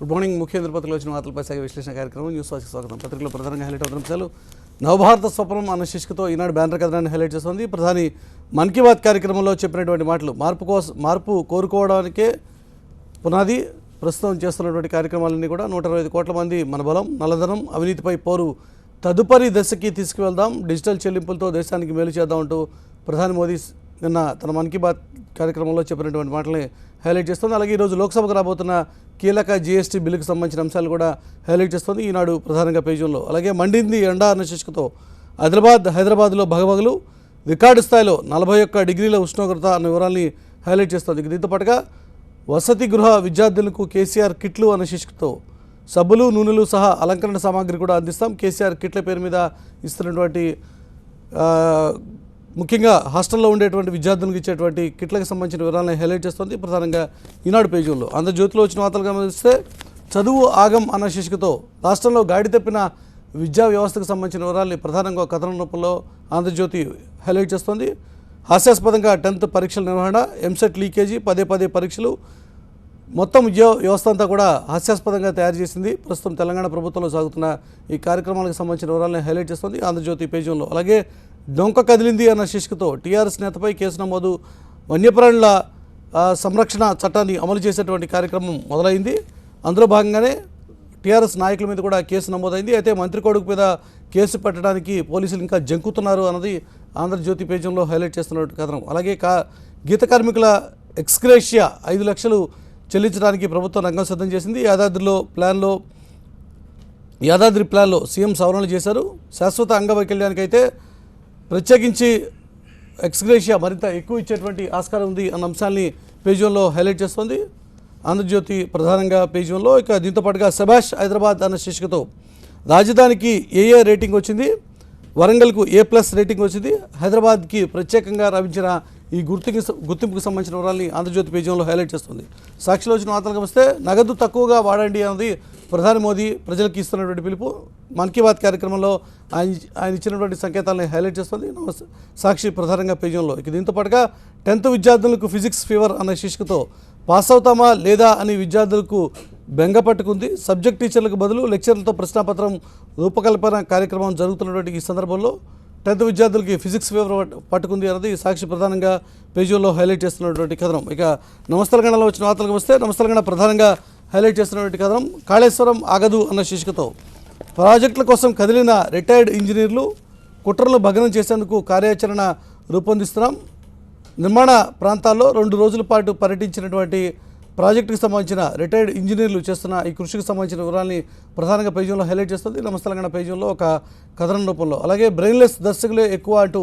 Good morning. ముఖ్యేంద్రపతిలో వచ్చిన వార్తలపై సాగే విశ్లేషణ కార్యక్రమం న్యూస్ వాచ్కి స్వాగతం. పత్రికలో ప్రధానంగా హైలైట్ అవుతున్న అంశాలు. నవభారత స్వప్నం అన్న శీర్షికతో ఈనాడు బ్యానర్ కథనాన్ని హైలైట్ చేస్తుంది. ప్రధాని మన్ కీ బాత్ కార్యక్రమంలో చెప్పినటువంటి మాటలు మార్పు కోరుకోవడానికే పునాది. ప్రస్తుతం చేస్తున్నటువంటి కార్యక్రమాలన్నీ కూడా 125 కోట్ల మంది మన బలం, నల్లధనం, అవినీతిపై పోరు తదుపరి దశకి తీసుకువెళ్దాం, డిజిటల్ చెల్లింపులతో దేశానికి మేలు చేద్దామంటూ ప్రధాని మోదీ నిన్న తన మన్ కీ బాత్ కార్యక్రమంలో చెప్పినటువంటి మాటల్ని హైలైట్ చేస్తుంది. అలాగే ఈరోజు లోక్సభకు రాబోతున్న కీలక జీఎస్టీ బిల్లుకు సంబంధించిన అంశాలు కూడా హైలైట్ చేస్తుంది ఈనాడు ప్రధానంగా పేజీలో. అలాగే మండింది ఎండ అన్న శీర్షికతో హైదరాబాద్లో భగభగలు, రికార్డు స్థాయిలో 41 డిగ్రీల ఉష్ణోగ్రత అన్న వివరాల్ని హైలైట్ చేస్తుంది. దీంతో పాటుగా వసతి గృహ విద్యార్థులకు కేసీఆర్ కిట్లు అన్న శీర్షికతో సబ్బులు, నూనెలు సహా అలంకరణ సామాగ్రి కూడా అందిస్తాం. కేసీఆర్ కిట్ల పేరు మీద ఇస్తున్నటువంటి ముఖ్యంగా హాస్టల్లో ఉండేటువంటి విద్యార్థులకు ఇచ్చేటువంటి కిట్లకు సంబంధించిన వివరాలను హైలైట్ చేస్తుంది ప్రధానంగా ఈనాడు పేజీల్లో. ఆంధ్రజ్యోతిలో వచ్చిన వార్తలు గమనిస్తే చదువు ఆగం అన్న శీర్షికతో రాష్ట్రంలో గాడి తప్పిన విద్యా వ్యవస్థకు సంబంధించిన వివరాల్ని ప్రధానంగా కథనం రూపంలో ఆంధ్రజ్యోతి హైలైట్ చేస్తుంది. హాస్యాస్పదంగా 10th పరీక్షల నిర్వహణ, ఎంసెట్ లీకేజీ, పదే పరీక్షలు, మొత్తం విద్యా వ్యవస్థ అంతా కూడా హాస్యాస్పదంగా తయారు చేసింది. ప్రస్తుతం తెలంగాణ ప్రభుత్వంలో సాగుతున్న ఈ కార్యక్రమాలకు సంబంధించిన వివరాలను హైలైట్ చేస్తుంది ఆంధ్రజ్యోతి పేజీలో. అలాగే డొంక కదిలింది అన్న శీర్షికతో టీఆర్ఎస్ నేతపై కేసు నమోదు, వన్యప్రాణుల సంరక్షణ చట్టాన్ని అమలు చేసేటువంటి కార్యక్రమం మొదలైంది. అందులో భాగంగానే టీఆర్ఎస్ నాయకుల మీద కూడా కేసు నమోదైంది. అయితే మంత్రి కొడుకు మీద కేసు పెట్టడానికి పోలీసులు ఇంకా జంకుతున్నారు అన్నది ఆంధ్రజ్యోతి పేజీలో హైలైట్ చేస్తున్నటువంటి కథనం. అలాగే గీత కార్మికుల ఎక్స్గ్రేషియా 5 లక్షలు చెల్లించడానికి ప్రభుత్వం రంగం సిద్ధం చేసింది. యాదాద్రి ప్లాన్లో సీఎం సవరణలు చేశారు. శాశ్వత అంగవైకల్యానికైతే ప్రత్యేకించి ఎక్స్గ్రేషియా మరింత ఎక్కువ ఇచ్చేటువంటి ఆస్కారం ఉంది అన్న అంశాన్ని పేజీలో హైలైట్ చేస్తుంది ఆంధ్రజ్యోతి ప్రధానంగా పేజీలో. ఇక దీంతో పాటుగా శభాష్ హైదరాబాద్ అన్న శీర్షికతో రాజధానికి ఏ రేటింగ్ వచ్చింది, వరంగల్కు A+ రేటింగ్ వచ్చింది. హైదరాబాద్కి ప్రత్యేకంగా లభించిన ఈ గుర్తింపుకు సంబంధించిన వివరాల్ని ఆంధ్రజ్యోతి పేజీలో హైలైట్ చేస్తుంది. సాక్షిలో వచ్చిన వార్తలు గమనిస్తే నగదు తక్కువగా వాడండి అన్నది ప్రధాని మోదీ ప్రజలకు ఇస్తున్నటువంటి పిలుపు. మన్ కీ బాత్ కార్యక్రమంలో ఆయన ఇచ్చినటువంటి సంకేతాలను హైలైట్ చేస్తుంది సాక్షి ప్రధానంగా పేజీలో. ఇక దీంతో పాటుగా 10th విద్యార్థులకు ఫిజిక్స్ ఫీవర్ అన్న శీర్షికతో పాస్ అవుతామా లేదా అని విద్యార్థులకు బెంగ పట్టుకుంది. సబ్జెక్ట్ టీచర్లకు బదులు లెక్చర్లతో ప్రశ్నాపత్రం రూపకల్పన కార్యక్రమం జరుగుతున్నటువంటి ఈ సందర్భంలో 10th విద్యార్థులకి ఫిజిక్స్ ఫీవర్ పట్టుకుంది అన్నది సాక్షి ప్రధానంగా పేజీలో హైలైట్ చేస్తున్నటువంటి కథనం. ఇక నమస్తలగణలో వచ్చిన వార్తలకు వస్తే నమస్తలగణ ప్రధానంగా హైలైట్ చేస్తున్నటువంటి కథనం కాళేశ్వరం ఆగదు అన్న శీర్షికతో ప్రాజెక్టుల కోసం కదిలిన రిటైర్డ్ ఇంజనీర్లు, కుట్రలు భగ్నం చేసేందుకు కార్యాచరణ రూపొందిస్తున్నాం. నిర్మాణ ప్రాంతాల్లో 2 రోజుల పాటు పర్యటించినటువంటి ప్రాజెక్టుకి సంబంధించిన రిటైర్డ్ ఇంజనీర్లు చేస్తున్న ఈ కృషికి సంబంధించిన వివరాల్ని ప్రధానంగా పేజీలో హైలైట్ చేస్తుంది నమస్తలంగా పేజీలో ఒక కథనం రూపంలో. అలాగే బ్రెయిన్లెస్ దర్శకులే ఎక్కువ అంటూ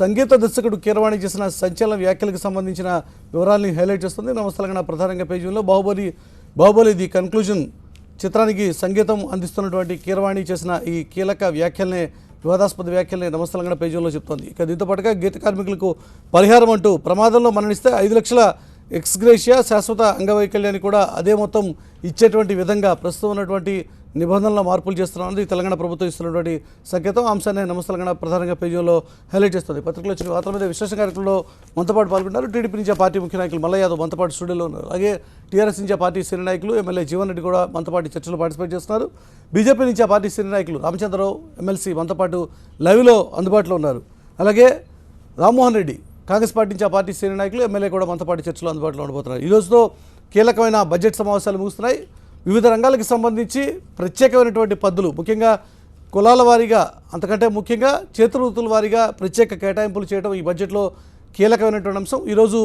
సంగీత దర్శకుడు కీరవాణి చేసిన సంచలన వ్యాఖ్యలకు సంబంధించిన వివరాల్ని హైలైట్ చేస్తుంది నమస్తలంగా ప్రధానంగా పేజీలో. బాహుబలి ది కన్క్లూజన్ చిత్రానికి సంగీతం అందిస్తున్నటువంటి కీరవాణి చేసిన ఈ కీలక వ్యాఖ్యల్ని, వివాదాస్పద వ్యాఖ్యల్ని నమస్తలంగా పేజీలో చెప్తోంది. ఇక దీంతో పాటుగా గీత కార్మికులకు పరిహారం అంటూ ప్రమాదంలో మరణిస్తే 5 లక్షల ఎక్స్గ్రేషియా, శాశ్వత అంగవైకల్యాన్ని కూడా అదే మొత్తం ఇచ్చేటువంటి విధంగా ప్రస్తుతం ఉన్నటువంటి నిబంధనల మార్పులు చేస్తున్నది తెలంగాణ ప్రభుత్వం ఇస్తున్నటువంటి సంకేతం. అంశాన్ని నమస్తలంగా ప్రధానంగా పేజీలో హైలైట్ చేస్తుంది. పత్రికలో వచ్చిన వార్తల మీద విశ్లేషణ కార్యక్రమంలో మనతో పాటు పాల్గొన్నారు టీడీపీ నుంచి పార్టీ ముఖ్య నాయకులు మల్ల యాదవ్ మనతో పాటు స్టూడియోలో ఉన్నారు. అలాగే టీఆర్ఎస్ నుంచి పార్టీ సీనియర్ నాయకులు ఎమ్మెల్యే జీవన్ రెడ్డి కూడా మనతో పాటు చర్చలో పార్టిసిపేట్ చేస్తున్నారు. బీజేపీ నుంచి పార్టీ సీనియర్ నాయకులు రామచంద్రరావు ఎమ్మెల్సీ మనతో పాటు లైవ్లో అందుబాటులో ఉన్నారు. అలాగే రామ్మోహన్ రెడ్డి కాంగ్రెస్ పార్టీ నుంచి పార్టీ సీనియర్ నాయకులు ఎమ్మెల్యే కూడా మనతో పాటు చర్చలో అందుబాటులో ఉండబోతున్నారు. ఈ రోజుతో కీలకమైన బడ్జెట్ సమావేశాలు ముగుస్తున్నాయి. వివిధ రంగాలకు సంబంధించి ప్రత్యేకమైనటువంటి పద్దులు, ముఖ్యంగా కులాల వారీగా, అంతకంటే ముఖ్యంగా చేతివృత్తుల వారీగా ప్రత్యేక కేటాయింపులు చేయడం ఈ బడ్జెట్లో కీలకమైనటువంటి అంశం. ఈరోజు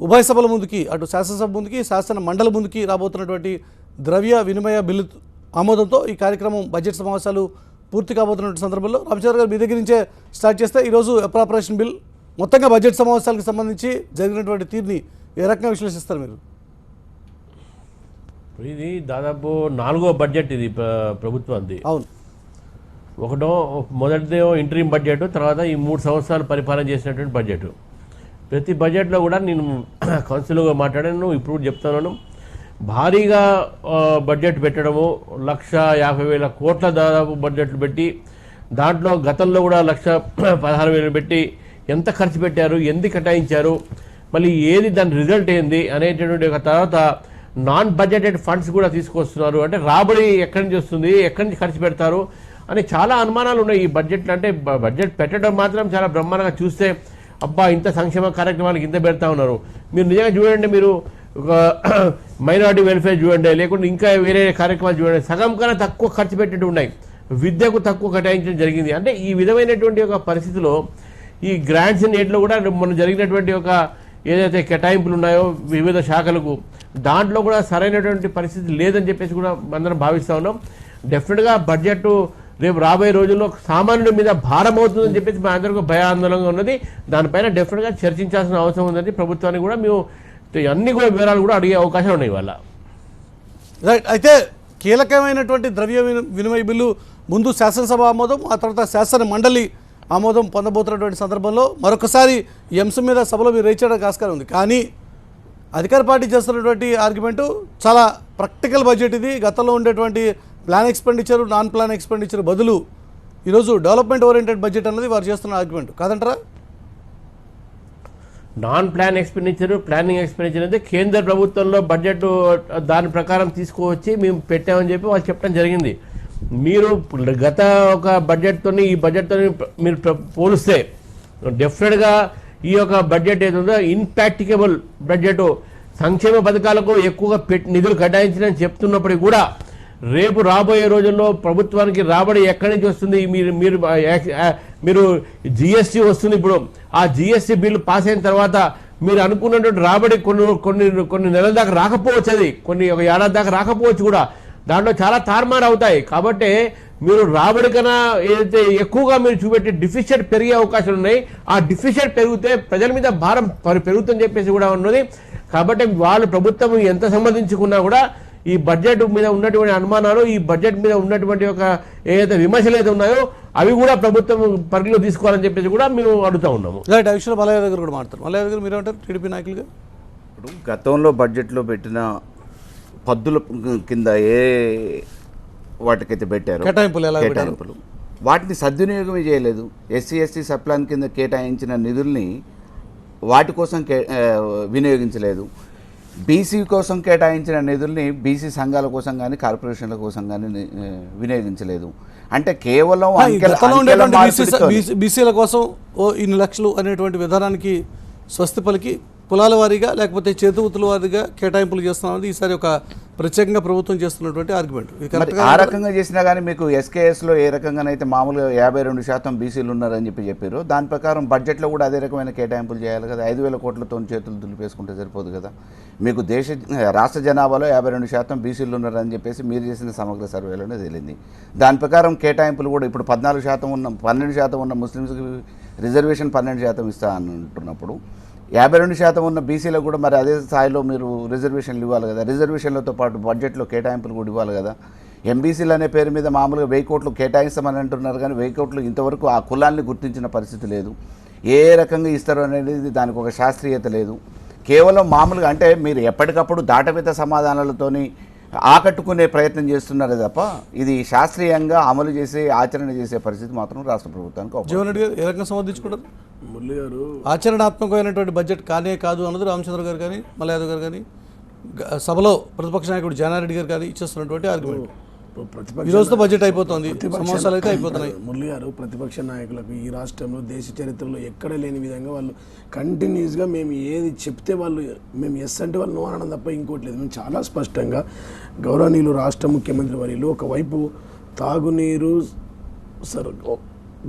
ఉభయ సభల ముందుకి, అటు శాసనసభ ముందుకి, శాసన మండలి ముందుకి రాబోతున్నటువంటి ద్రవ్య వినిమయ బిల్లు ఆమోదంతో ఈ కార్యక్రమం బడ్జెట్ సమావేశాలు పూర్తి కాబోతున్నటువంటి సందర్భంలో రామచంద్ర గారు మీ దగ్గర నుంచే స్టార్ట్ చేస్తే ఈరోజు అప్రాపరేషన్ బిల్ మొత్తంగా బడ్జెట్ సమావేశాలకు సంబంధించి జరిగినటువంటి తీరుని ఏ రకంగా విశ్లేషిస్తారు మీరు? ఇది దాదాపు 4వ బడ్జెట్ ఇది ప్రభుత్వానికి. అవును, మొదటిదేమో ఇంటరీమ్ బడ్జెట్, తర్వాత ఈ 3 సంవత్సరాలు పరిపాలన చేసినటువంటి బడ్జెట్. ప్రతి బడ్జెట్లో కూడా నేను కౌన్సిల్గా మాట్లాడాను, ఇప్పుడు చెప్తున్నాను. భారీగా బడ్జెట్ పెట్టడము, 1,50,000 కోట్ల దాదాపు బడ్జెట్లు పెట్టి, దాంట్లో గతంలో కూడా 1,16,000 పెట్టి ఎంత ఖర్చు పెట్టారు, ఎందుకు కేటాయించారు, మళ్ళీ ఏది దాని రిజల్ట్ ఏంది అనేటటువంటి ఒక తర్వాత నాన్ బడ్జెటెడ్ ఫండ్స్ కూడా తీసుకొస్తున్నారు. అంటే రాబడి ఎక్కడి నుంచి వస్తుంది, ఎక్కడి నుంచి ఖర్చు పెడతారు అని చాలా అనుమానాలు ఉన్నాయి ఈ బడ్జెట్లో. అంటే బడ్జెట్ పెట్టడం మాత్రం చాలా బ్రహ్మాండంగా చూస్తే అబ్బా ఇంత సంక్షేమ కార్యక్రమాలకు ఇంత పెడతా ఉన్నారు. మీరు నిజంగా చూడండి, మీరు ఒక మైనారిటీ వెల్ఫేర్ చూడండి, లేకుంటే ఇంకా వేరే కార్యక్రమాలు చూడండి, సగం కన్నా తక్కువ ఖర్చు పెట్టినట్టు ఉన్నాయి. విద్యకు తక్కువ కేటాయించడం జరిగింది. అంటే ఈ విధమైనటువంటి ఒక పరిస్థితిలో ఈ గ్రాంట్స్ నేట్లో కూడా మొన్న జరిగినటువంటి ఒక ఏదైతే కేటాయింపులు ఉన్నాయో వివిధ శాఖలకు, దాంట్లో కూడా సరైనటువంటి పరిస్థితి లేదని చెప్పేసి కూడా అందరం భావిస్తూ ఉన్నాం. డెఫినెట్గా బడ్జెట్ రేపు రాబోయే రోజుల్లో సామాన్యుల మీద భారం అవుతుందని చెప్పేసి మా అందరికీ భయాందోళనగా ఉన్నది. దానిపైన డెఫినెట్గా చర్చించాల్సిన అవసరం ఉందని ప్రభుత్వానికి కూడా మేము అన్ని కూడా వివరాలు కూడా అడిగే అవకాశం ఉన్నాయి ఇవాళ. రైట్. అయితే కీలకమైనటువంటి ద్రవ్య వినిమయ బిల్లు ముందు శాసనసభ ఆమోదం, ఆ తర్వాత శాసన మండలి ఆమోదం పొందబోతున్నటువంటి సందర్భంలో మరొకసారి ఈ అంశం మీద సభలో మీరు రేజ్ చేయడానికి ఆస్కారం ఉంది. కానీ అధికార పార్టీ చేస్తున్నటువంటి ఆర్గ్యుమెంటు చాలా ప్రాక్టికల్ బడ్జెట్ ఇది. గతంలో ఉండేటువంటి plan expenditure, non plan expenditure బదులు ఈరోజు డెవలప్మెంట్ ఓరియంటెడ్ బడ్జెట్ అన్నది వారు చేస్తున్న ఆర్గ్యుమెంట్ కాదంటారా? Non plan expenditure, planning expenditure అంటే కేంద్ర ప్రభుత్వంలో బడ్జెట్ దాని ప్రకారం తీసుకువచ్చి మేము పెట్టామని చెప్పి వాళ్ళు చెప్పడం జరిగింది. మీరు గత ఒక బడ్జెట్తో ఈ బడ్జెట్తో మీరు పోలిస్తే డెఫినెట్గా ఈ యొక్క బడ్జెట్ ఏదో ఇన్ప్రాక్టికబుల్ బడ్జెట్, సంక్షేమ పథకాలకు ఎక్కువగా నిధులు కేటాయించని చెప్తున్నప్పటికీ కూడా రేపు రాబోయే రోజుల్లో ప్రభుత్వానికి రాబడి ఎక్కడి నుంచి వస్తుంది? మీరు జిఎస్టీ వస్తుంది. ఇప్పుడు ఆ జిఎస్టీ బిల్లు పాస్ అయిన తర్వాత మీరు అనుకున్నటువంటి రాబడి కొన్ని నెలల దాకా రాకపోవచ్చు, అది ఒక ఏడాది దాకా రాకపోవచ్చు కూడా. దాంట్లో చాలా తారుమారు అవుతాయి. కాబట్టి మీరు రాబడి కన్నా ఏదైతే ఎక్కువగా మీరు చూపెట్టే డిఫిషియట్ పెరిగే అవకాశాలు ఉన్నాయి. ఆ డిఫిషియట్ పెరిగితే ప్రజల మీద భారం పెరుగుతుందని చెప్పేసి కూడా ఉన్నది. కాబట్టి వాళ్ళు ప్రభుత్వం ఎంత సంబంధించుకున్నా కూడా ఈ బడ్జెట్ మీద ఉన్నటువంటి అనుమానాలు, ఈ బడ్జెట్ మీద ఉన్నటువంటి ఒక ఏదైతే విమర్శలు అయితే ఉన్నాయో అవి కూడా ప్రభుత్వం పరిధిలో తీసుకోవాలని చెప్పేసి కూడా మేము అడుగుతా ఉన్నాము. రైట్. ఆ విషయంలో మలయ దగ్గర కూడా మాట్లాడతారు. మలయ దగ్గర మీరు ఏమంటారు టీడీపీ నాయకులుగా? ఇప్పుడు గతంలో బడ్జెట్లో పెట్టిన పద్దుల కింద ఏ వాటికైతే పెట్టారో కేటాయింపులు వాటిని సద్వినియోగమే చేయలేదు. ఎస్సీ సప్లాన్ కింద కేటాయించిన నిధుల్ని వాటి కోసం వినియోగించలేదు. బీసీ కోసం కేటాయించిన నిధుల్ని బీసీ సంఘాల కోసం కానీ కార్పొరేషన్ల కోసం కానీ వినియోగించలేదు. అంటే కేవలం బీసీల కోసం ఇన్ని లక్షలు అనేటువంటి విధానానికి స్వస్తి పలికి కులాల వారీగా లేకపోతే చేతివృత్తుల వారీగా కేటాయింపులు చేస్తున్నామని ఈసారి ఒక ప్రత్యేకంగా ప్రభుత్వం చేస్తున్నటువంటి ఆర్గ్యుమెంట్. ఆ రకంగా చేసినా కానీ మీకు ఎస్కేఎస్లో ఏ రకంగానైతే మామూలుగా 52% బీసీలు ఉన్నారని చెప్పారు, దాని ప్రకారం బడ్జెట్లో కూడా అదే రకమైన కేటాయింపులు చేయాలి కదా. 5,000 కోట్లతో చేతులు దులిపేసుకుంటే సరిపోదు కదా. మీకు రాష్ట్ర జనాభాలో 52% బీసీలు ఉన్నారని చెప్పేసి మీరు చేసిన సమగ్ర సర్వేలోనే తేలింది. దాని ప్రకారం కేటాయింపులు కూడా ఇప్పుడు 12% ఉన్న ముస్లిమ్స్కి రిజర్వేషన్ 12% ఇస్తా అంటున్నప్పుడు 52% ఉన్న బీసీలకు కూడా మరి అదే స్థాయిలో మీరు రిజర్వేషన్లు ఇవ్వాలి కదా. రిజర్వేషన్లతో పాటు బడ్జెట్లో కేటాయింపులు కూడా ఇవ్వాలి కదా. ఎంబీసీలు అనే పేరు మీద మామూలుగా 1000 కోట్లు కేటాయిస్తామని అంటున్నారు, కానీ 1000 కోట్లు ఇంతవరకు ఆ కులాన్ని గుర్తించిన పరిస్థితి లేదు. ఏ రకంగా ఇస్తారు అనేది దానికి ఒక శాస్త్రీయత లేదు. కేవలం మామూలుగా అంటే మీరు ఎప్పటికప్పుడు దాటవేత సమాధానాలతోని ఆకట్టుకునే ప్రయత్నం చేస్తున్నారు తప్ప ఇది శాస్త్రీయంగా అమలు చేసే ఆచరణ చేసే పరిస్థితి మాత్రం రాష్ట్ర ప్రభుత్వానికి. జీవన్ రెడ్డి గారు ఏ రకంగా సమర్థించుకుంటారు? మురళి గారు ఆచరణాత్మకమైనటువంటి బడ్జెట్ కానే కాదు అన్నది రామచంద్ర గారు కానీ మల్ల యాదవ్ గారు కానీ సభలో ప్రతిపక్ష నాయకుడు జానారెడ్డి గారు కానీ ఇచ్చేస్తున్నటువంటి ఆర్గ్యుమెంట్. ఈ రోజుతో బడ్జెట్ అయిపోతుంది, సమావేశాలు అయితే అయిపోతున్నాయి. మురళి గారు ప్రతిపక్ష నాయకులకు ఈ రాష్ట్రంలో దేశ చరిత్రలో ఎక్కడ లేని విధంగా వాళ్ళు కంటిన్యూస్గా మేము ఏది చెప్తే వాళ్ళు మేము ఎస్ అంటే వాళ్ళు నో అనడం తప్ప ఇంకోటి లేదు. మేము చాలా స్పష్టంగా గౌరవనీయులు రాష్ట్ర ముఖ్యమంత్రి వర్యులు ఒకవైపు తాగునీరు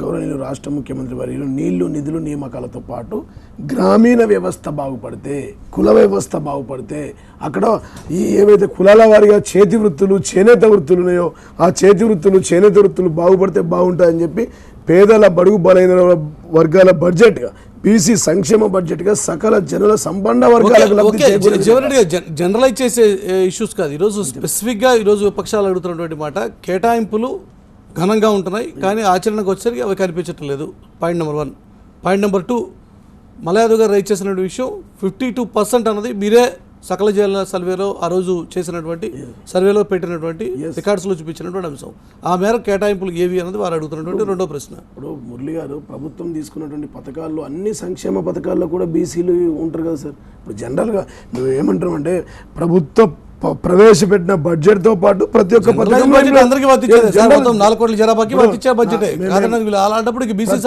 గౌరవనీయులు రాష్ట్ర ముఖ్యమంత్రి వర్యులు నీళ్లు నిధులు నియామకాలతో పాటు గ్రామీణ వ్యవస్థ బాగుపడితే, కుల వ్యవస్థ బాగుపడితే, అక్కడ ఈ ఏవైతే కులాల వారిగా చేతి వృత్తులు చేనేత వృత్తులు ఉన్నాయో ఆ చేతి వృత్తులు చేనేత వృత్తులు బాగుపడితే బాగుంటాయని చెప్పి పేదల బడుగు బలైన వర్గాల బడ్జెట్గా బీసీ సంక్షేమ బడ్జెట్గా సకల జనుల సంపన్న వర్గాలకు జనరలైజ్ చేసే ఇష్యూస్ కాదు. ఈరోజు స్పెసిఫిక్గా ఈరోజు విపక్షాలు అడుగుతున్నటువంటి మాట కేటాయింపులు ఘనంగా ఉంటున్నాయి కానీ ఆచరణకు వచ్చేసరికి అవి కనిపించటం లేదు. Point number 1. పాయింట్ నెంబర్ 2, మల్ల యాదవ్ గారు రైట్ చేసిన విషయం 52% అన్నది మీరే సకల జైల సర్వేలో ఆ రోజు చేసినటువంటి సర్వేలో పెట్టినటువంటి రికార్డ్స్లో చూపించినటువంటి అంశం. ఆ మేర కేటాయింపులు ఏవి అన్నది వారు అడుగుతున్నటువంటి రెండో ప్రశ్న. ఇప్పుడు మురళి గారు ప్రభుత్వం తీసుకున్నటువంటి పథకాల్లో అన్ని సంక్షేమ పథకాల్లో కూడా బీసీలు ఉంటారు కదా సార్. ఇప్పుడు జనరల్గా మేము ఏమంటాం అంటే ప్రభుత్వ ప్రవేశపెట్టిన బడ్జెట్ తో పాటు ప్రతి ఒక్క పథకం బడ్జెట్ అందరికీ వర్తించేది సార్. మొత్తం 4 కోట్ల జనాభాకి వర్తించే బడ్జెట్ కాదన్నది వీళ్ళు. అలాంటప్పుడు బీసీ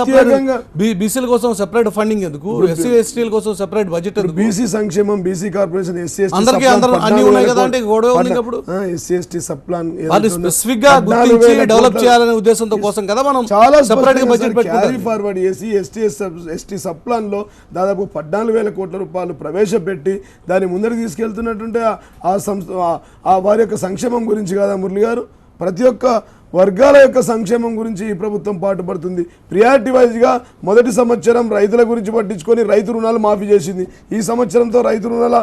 బీసీల కోసం సెపరేట్ ఫండింగ్ ఎందుకు, ఎస్సీ ఎస్టీల కోసం సెపరేట్ బడ్జెట్ ఎందుకు? బీసీ సంక్షేమం, బీసీ కార్పొరేషన్, ఎస్సీ ఎస్టీ అందరికీ అన్ని ఉన్నాయి కదా అంటే గొడవ ఉంది. ఇప్పుడు ఎస్సీ ఎస్టీ సబ్ ప్లాన్ వాటిని స్పెసిఫిక్ గా గుర్తించి డెవలప్ చేయాలనే ఉద్దేశంతో కోసం కదా మనం చాలా సెపరేట్ గా బడ్జెట్ క్యారీ ఫార్వర్డ్ చేసి ఎస్టీ సబ్ ప్లాన్ లో దాదాపు 14,000 కోట్ల రూపాయలు ప్రవేశపెట్టి దాన్ని ముందరికి తీసుకెళ్తున్నట్టుంటే ఆ వారి యొక్క సంక్షేమం గురించి కాదా మురళి గారు? ప్రతి ఒక్క వర్గాల యొక్క సంక్షేమం గురించి ఈ ప్రభుత్వం పాటుపడుతుంది. ప్రియారిటీ వైజ్గా మొదటి సంవత్సరం రైతుల గురించి పట్టించుకొని రైతు రుణాలు మాఫీ చేసింది. ఈ సంవత్సరంతో రైతు రుణాల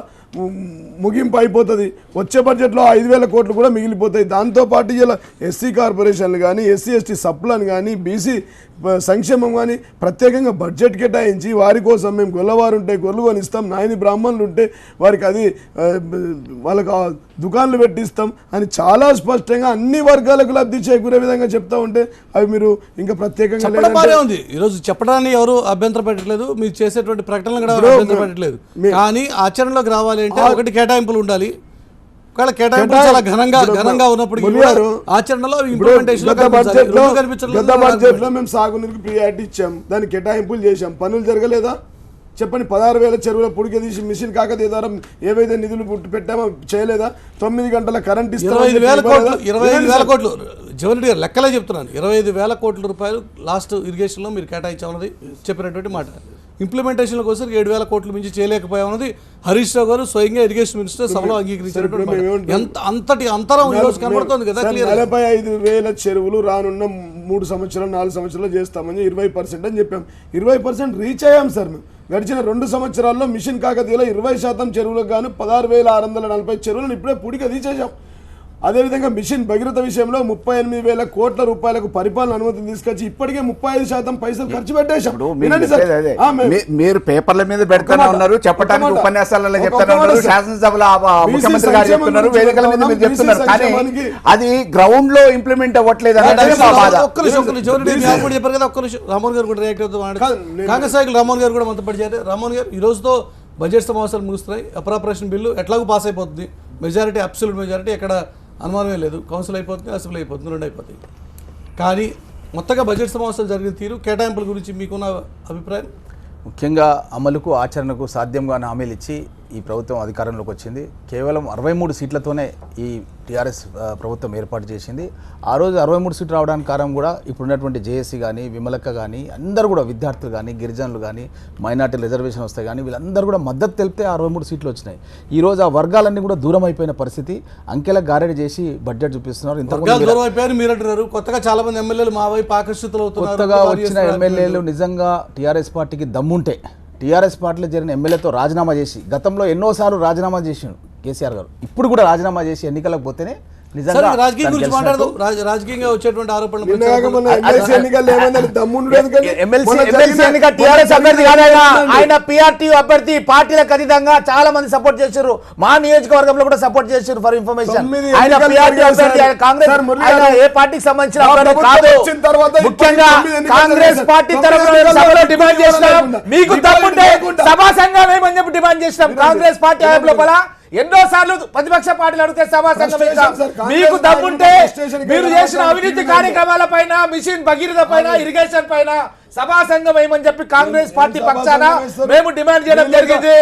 ముగింపు అయిపోతుంది. వచ్చే బడ్జెట్లో 5,000 కోట్లు కూడా మిగిలిపోతాయి. దాంతోపాటు ఇలా ఎస్సీ కార్పొరేషన్లు కానీ, ఎస్సీ ఎస్టీ సప్లాన్ కానీ, బీసీ సంక్షేమం కానీ ప్రత్యేకంగా బడ్జెట్ కేటాయించి వారి కోసం మేము గొల్లవారు ఉంటే గొర్రెలు కొనిస్తాం, నాయని బ్రాహ్మణులు ఉంటే వారికి అది వాళ్ళకు దుకాన్లు పెట్టిస్తాం అని చాలా స్పష్టంగా అన్ని వర్గాలకు లబ్ధి చేకూరే విధంగా చెప్తా ఉంటే అవి మీరు ఇంకా ప్రత్యేకంగా ఉంది. ఈరోజు చెప్పడానికి ఎవరు అభ్యంతరం పెట్టట్లేదు, మీరు చేసేటువంటి ప్రకటనలు కూడా అభ్యంతరం పెట్టట్లేదు. కానీ ఆచరణలోకి రావాలి అంటే ఒకటి కేటాయింపులు ఉండాలి. ఒకవేళ కేటాయింపులు చాలా ఘనంగా ఉన్నప్పుడు ఆచరణలో గత బడ్జెట్ లో మేము సాగునీరుకు ప్రియారిటీ ఇచ్చాం, దానికి కేటాయింపులు చేశాం, పనులు జరగలేదా చెప్పండి? 16,000 చెరువుల పుడికి తీసి మిషన్ కాకతీయ ద్వారా ఏవైతే నిధులు పెట్టామో చేయలేదా? 9 గంటల కరెంట్ ఇస్తాం. 25,000 కోట్లు జవహర్ గారు లెక్కలే చెప్తున్నాను. 25,000 కోట్ల రూపాయలు లాస్ట్ ఇరిగేషన్లో మీరు కేటాయించామన్నది చెప్పినటువంటి మాట. ఇంప్లిమెంటేషన్ కోసం 7,000 కోట్లు మించి చేయలేకపోయామన్నది హరీష్ రావు గారు స్వయంగా ఇరిగేషన్ మినిస్టర్ సభలో అంగీకరించినటువంటి అంతటి అంతరం ఈరోజు కనబడుతుంది కదా. 45,000 చెరువులు రానున్న 3 సంవత్సరాలు 4 సంవత్సరాలు చేస్తామని 20% అని చెప్పాం. 20% రీచ్ అయ్యాం సార్. మేము గడిచిన 2 సంవత్సరాల్లో మిషన్ కాకతీయలో 20% చెరువులకు గాను 16,640 చెరువులను ఇప్పుడే పుడిక తీసేసాం. అదేవిధంగా మిషన్ భగీరథ విషయంలో 38,000 కోట్ల రూపాయలకు పరిపాలన అనుమతిని తీసుకొచ్చి ఇప్పటికే 35% పైసలు ఖర్చు పెట్టేశాం. మీరు పేపర్ల మీద పెడతానే ఉన్నారు, చెప్పడానికి ఉపన్యాసాలలో చెప్తానే ఉన్నారు, శాసనసభలో ముఖ్యమంత్రి గారు చెప్తున్నారు, వేదికల మీద మీరు చెప్తున్నారు, కానీ అది గ్రౌండ్ లో ఇంప్లిమెంట్ అవ్వట్లేదు అనేది మా బాధ. చెప్పారు కదా. ఒక్క నిమిషం రామోహన్ గారు కూడా రియాక్ట్ అవుతాం. కాంగ్రెస్ నాయకులు రామోహన్ గారు కూడా మంతపడిచారు. రామోహన్ గారు, ఈ రోజుతో బడ్జెట్ సమావేశాలు ముగుస్తున్నాయి. అప్రాపరేషన్ బిల్లు ఎట్లాగూ పాస్ అయిపోతుంది. మెజారిటీ అబ్సల్యూట్ మెజారిటీ ఎక్కడ అనుమానమే లేదు. కౌన్సిల్ అయిపోతుంది, అసెంబ్లీ అయిపోతుంది, 2 అయిపోతాయి. కానీ మొత్తగా బడ్జెట్ సమావేశాలు జరిగిన తీరు, కేటాయింపుల గురించి మీకున్న అభిప్రాయం? ముఖ్యంగా అమలుకు ఆచరణకు సాధ్యం కాని హామీలు ఇచ్చి ఈ ప్రభుత్వం అధికారంలోకి వచ్చింది. కేవలం 63 సీట్లతోనే ఈ టీఆర్ఎస్ ప్రభుత్వం ఏర్పాటు చేసింది. ఆ రోజు 63 సీట్లు రావడానికి కారణం కూడా ఇప్పుడున్నటువంటి జేఏసీ కానీ, విమలక్క కానీ, అందరూ కూడా విద్యార్థులు కానీ, గిరిజనులు కానీ, మైనార్టీ రిజర్వేషన్ వస్తాయి కానీ వీళ్ళందరూ కూడా మద్దతు తెలిపితే 63 సీట్లు వచ్చినాయి. ఈ రోజు ఆ వర్గాలన్నీ కూడా దూరం అయిపోయిన పరిస్థితి. అంకెలకు గారెడి చేసి బడ్జెట్ చూపిస్తున్నారు. కొత్తగా చాలా మంది ఎమ్మెల్యేలు మా వైపు ఆకర్షితులు అవుతున్నారు. కొత్తగా వచ్చిన ఎమ్మెల్యేలు నిజంగా టీఆర్ఎస్ పార్టీకి దమ్ముంటే టీఆర్ఎస్ పార్టీలో జరిగిన ఎమ్మెల్యేతో రాజీనామా చేసి, గతంలో ఎన్నోసార్లు రాజీనామా చేసిండు కేసీఆర్ గారు, ఇప్పుడు కూడా రాజీనామా చేసి ఎన్నికలకు పోతేనే రాజకీయం గురించి మాట్లాడదాం. రాజకీయంగా వచ్చేటువంటి ఆరోపణలు ఆయన పిఆర్టీ అభ్యర్థి పార్టీలకు అతీతంగా చాలా మంది సపోర్ట్ చేశారు. మా నియోజకవర్గంలో కూడా సపోర్ట్ చేశారు. ఫర్ ఇన్ఫర్మేషన్, ఆయన పిఆర్టీ అభ్యర్థి, కాంగ్రెస్ ఆయన ఏ పార్టీకి సంబంధించిన అభ్యర్థి కాదు. ముఖ్యంగా కాంగ్రెస్ పార్టీ తరఫున సభలో డిమాండ్ చేసినాం, మీకు దమ్ముంటే సభా సంఘం ఏమని చెప్పి డిమాండ్ చేసినాం. కాంగ్రెస్ పార్టీ హయాంలో లోపల ఎన్నో సార్లు ప్రతిపక్ష పార్టీలు అడిగితే సభా సంఘం మీకు దమ్ముంటే మీరు చేసిన అవినీతి కార్యక్రమాల పైన, మిషన్ భగీరథ పైన, ఇరిగేషన్ పైన సభా సంఘం ఏమని చెప్పి కాంగ్రెస్ పార్టీ పక్షాన మేము డిమాండ్ చేయడం జరిగింది.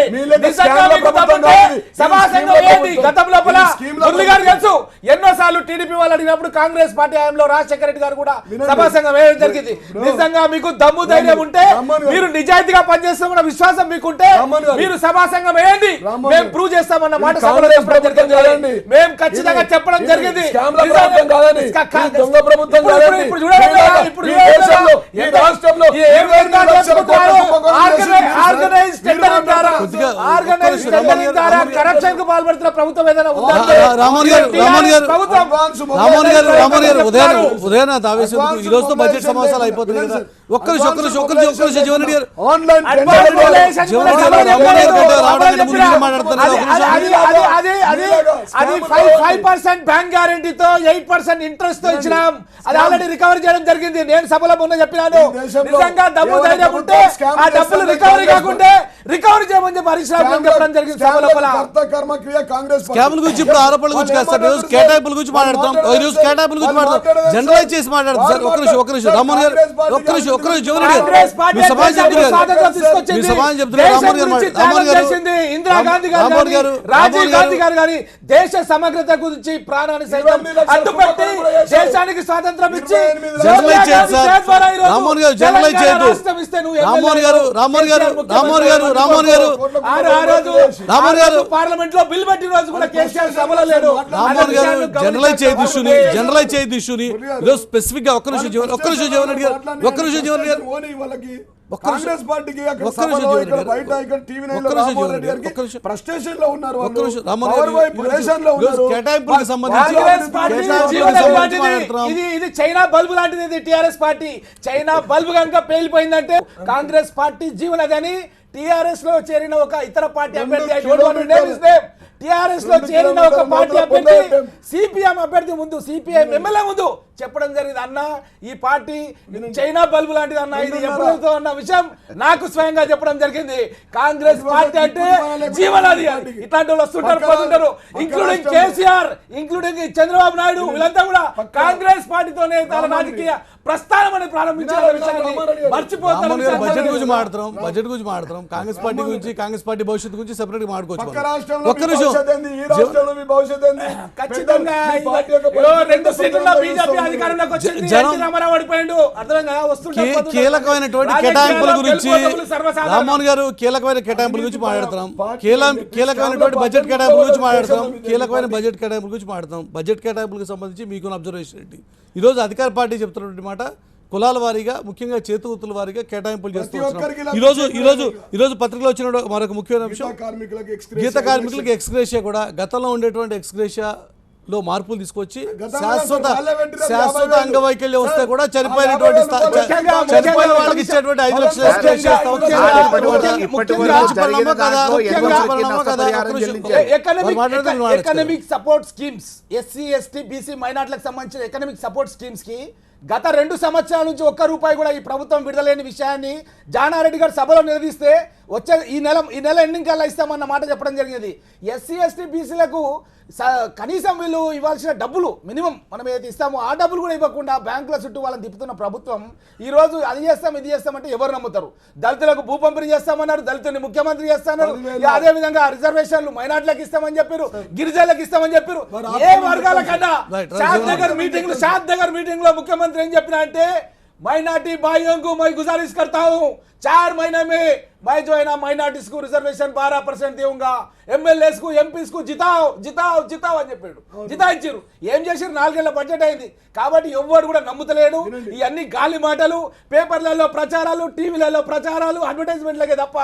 సభా సంఘం ఏంటి? గతం లోపల మురళి గారు తెలుసు, ఎన్నోసార్లు టీడీపీ వాళ్ళు అడిగినప్పుడు కాంగ్రెస్ పార్టీ హయాంలో రాజశేఖర రెడ్డి గారు కూడా సభా సంఘం వేయడం జరిగింది. నిజంగా మీకు దమ్ము ధైర్యం ఉంటే, మీరు నిజాయితీగా పనిచేస్తామన్న విశ్వాసం మీకుంటే మీరు సభా సంఘం వేయండి, మేము ప్రూవ్ చేస్తామన్న మాట సభలో చెప్పడం జరిగింది. మేము ఖచ్చితంగా చెప్పడం జరిగింది. కరప్షన్ కు పాల్పడుతున్న ప్రభుత్వం ఏదైనా ఉదయం ఈ రోజుతో బడ్జెట్ సమావేశాలు అయిపోతున్నాయి కదా. అది 5% బ్యాంక్ గ్యారెంటీతో 8% ఇంట్రెస్ట్ తో ఇచ్చినాం. అది ఆల్రెడీ రికవరీ చేయడం జరిగింది. నేను సభలో మొన్న చెప్పినాను, నిజంగా డబ్బు ధైర్యం ఉంటే ఆ డబ్బులు రికవరీ కాకుంటే రికవరీ చేయమని చెప్పి హరీష్ రావు గారు చెప్పడం జరిగింది సభ లోపల. స్కామ్ల గురించి ఇప్పుడు ఆరోపణల గురించి కాదు సార్, ఈరోజు కేటాయింపుల గురించి మాట్లాడతాం. ఈరోజు కేటాయింపుల గురించి మాట్లాడతాం, జనరలైజ్ చేసి మాట్లాడతాం సార్. ఒక్క నిమిషం రామ్మోహన్ గారు, ఒక్క నిమిషం జగన్ రెడ్డి గారు, మీ సమాజం చెప్తున్నారు. ఇందిరా గాంధీ గారు, రాజీవ్ గాంధీ గారు గాని దేశ సమగ్రత గురించి ప్రాణాన్ని సైతం అడ్డుపెట్టి దేశానికి స్వాతంత్రం ఇచ్చి జనరలైజ్ చేయండి సార్. రామ్మోహన్ గారు జనరలైజ్ చేయొద్దు. రామ్మోహన్ గారు పార్లమెంట్ లో బిల్ పెట్టిన రోజు కూడా కేసీఆర్ సభలో లేడు. రామ్మోహన్ గారు జనరలైజ్ చేయొద్దు ఇష్యూని ఈరోజు స్పెసిఫిక్ గా ఒక్క నిమిషం జగన్ రెడ్డి గారు, ఒక్క నిమిషం జగన్ రెడ్డి గారు, కాంగ్రెస్ పార్టీకి అక్కడ సభలో ఇక్కడ బయట ఇక్కడ టీవీ నైన్ లో రామ్మోహన్ రెడ్డి గారికి ఫ్రస్ట్రేషన్ లో ఉన్నారు. కేటాయింపులకు సంబంధించి ఇది చైనా బల్బు లాంటిది. ఇది టిఆర్ఎస్ పార్టీ చైనా బల్బు కనుక పేలిపోయిందంటే కాంగ్రెస్ పార్టీ జీవనదని టిఆర్ఎస్ లో చేరిన ఒక ఇతర పార్టీ అభ్యర్థి టిఆర్ఎస్ లో చేరిన ఒక పార్టీ అభ్యర్థి సిపిఎం అభ్యర్థి ముందు సిపిఐ ఎమ్మెల్యే ముందు చెప్పడం జరిగింది, అన్న ఈ పార్టీ చైనా బల్బు లాంటిది అన్న, ఇది ఎప్పుడు అన్న విషయం నాకు స్వయంగా చెప్పడం జరిగింది. కాంగ్రెస్ పార్టీ అంటే జీవనాది. ఇట్లాంటి వాళ్ళు వస్తుంటారు, పోతుంటారు, ఇంక్లూడింగ్ కేసీఆర్, ఇంక్లూడింగ్ చంద్రబాబు నాయుడు, వీళ్ళంతా కూడా కాంగ్రెస్ పార్టీతోనే తన రాజకీయ ప్రస్థానం అని ప్రారంభించారు. బడ్జెట్ గురించి మాట్లాడతాం, కాంగ్రెస్ పార్టీ గురించి, కాంగ్రెస్ పార్టీ భవిష్యత్తు గురించి సెపరేట్ గా మాట్లాడుకోవచ్చు. ఒక్క నిమిషం ఖచ్చితంగా 2 సీట్ల బీజేపీ అధికారంలోకి వచ్చింది, రామారావు ఓడిపోయిండు. అర్థం కదా, వస్తుంటారు. కీలకమైన కేటాయింపుల గురించి రామ్మోహన్ గారు కీలకమైన కేటాయింపుల గురించి మాట్లాడుతున్నాం, కీలకమైనటువంటి బడ్జెట్ కేటాయింపుల గురించి మాట్లాడతాం, కీలకమైన బడ్జెట్ కేటాయింపుల గురించి మాట్లాడతాం. బడ్జెట్ కేటాయింపులకు సంబంధించి మీకు అబ్జర్వేషన్ ఏంటి? ఈరోజు అధికార పార్టీ చెప్తున్నటువంటి మాట కులాల వారీగా, ముఖ్యంగా చేతివృత్తుల వారీగా కేటాయింపులు చేస్తూ ఈరోజు పత్రికలో వచ్చిన మరొక ముఖ్యమైన అంశం, గీత కార్మికులకు ఎక్స్గ్రేషియా కూడా గతంలో ఉండేటువంటి ఎక్స్గ్రేషియాలో మార్పులు తీసుకొచ్చి శాశ్వత అంగవైకల్యం వస్తే కూడా చనిపోయినటువంటి చనిపోయిన వాళ్ళకి ఇచ్చేటువంటి 5 లక్షల ex gratia economic support schemes, SC ST BC మైనార్టీలకు సంబంధించిన ఎకనామిక్ సపోర్ట్ స్కీమ్స్ కి గత 2 సంవత్సరాల నుంచి ఒక్క రూపాయి కూడా ఈ ప్రభుత్వం విడుదలేని విషయాన్ని జానారెడ్డి గారు సభలో నిలదీస్తే వచ్చే ఈ నెల ఎండింగ్ కల్లా ఇస్తామన్న మాట చెప్పడం జరిగింది. ఎస్సీ ఎస్టీ బీసీలకు కనీసం వీళ్ళు ఇవ్వాల్సిన డబ్బులు మినిమం మనం ఏదైతే ఇస్తామో ఆ డబ్బులు కూడా ఇవ్వకుండా బ్యాంకుల చుట్టూ వాళ్ళని తిప్పుతున్న ప్రభుత్వం ఈ రోజు అది చేస్తాం ఇది చేస్తామంటే ఎవరు నమ్ముతారు? దళితులకు భూ పంపిణీ చేస్తామన్నారు, దళితుల్ని ముఖ్యమంత్రి చేస్తున్నారు, అదే విధంగా రిజర్వేషన్లు మైనార్టీలకు ఇస్తామని చెప్పారు, గిరిజనులకు ఇస్తామని చెప్పారు. ఏ వర్గాల కన్నా షాద్ నగర్ మీటింగ్ లో ముఖ్యమంత్రి ఏం చెప్పినా అంటే माइनॉरिटी भाइयों को मैं गुजारिश करता हूं 4 महीने में मैं जो है ना माइनॉरिटीज को रिजर्वेशन 12% दूंगा, एमएलएस को ఎంపీస్ को జితావ్ అని చెప్పాడు. జితాయించారు. ఏం చేశారు? 4 ఏళ్ల బడ్జెట్ అయింది కాబట్టి ఎవ్వరు కూడా నమ్ముతలేడు. ఇవన్నీ గాలి మాటలు, పేపర్లలో ప్రచారాలు, టీవీలలో ప్రచారాలు, అడ్వర్టైజ్మెంట్లకే తప్ప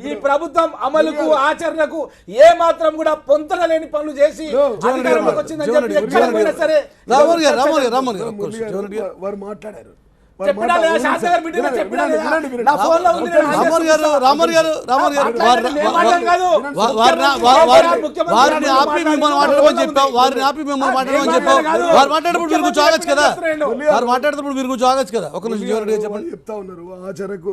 ఈ ప్రభుత్వం అమలుకు ఆచరణకు ఏ మాత్రం కూడా పొంతన లేని పనులు చేసి అధికారంలోకి వచ్చిందని చెప్పి ఎక్కడ పోయినా సరే వారు మాట్లాడారు. వారిని ఆపి మిమ్మల్ని మాట్లాడమని చెప్పాం, వారు మాట్లాడేటప్పుడు మీరు కొంచెం ఆగచ్చు కదా, వారు మాట్లాడేటప్పుడు మీరు కొంచెం ఆగచ్చు కదా. ఒక నిమిషం జోరుగా చెప్పండి. చెప్తా ఉన్నారు ఆచరణకు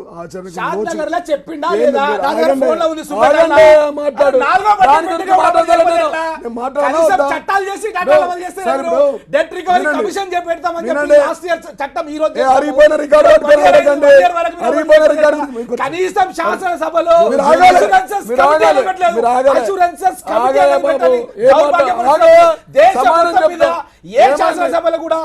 చట్టం ఈ రోజు కనీసం శాసనసభలో ఏ శాసనసభలో కూడా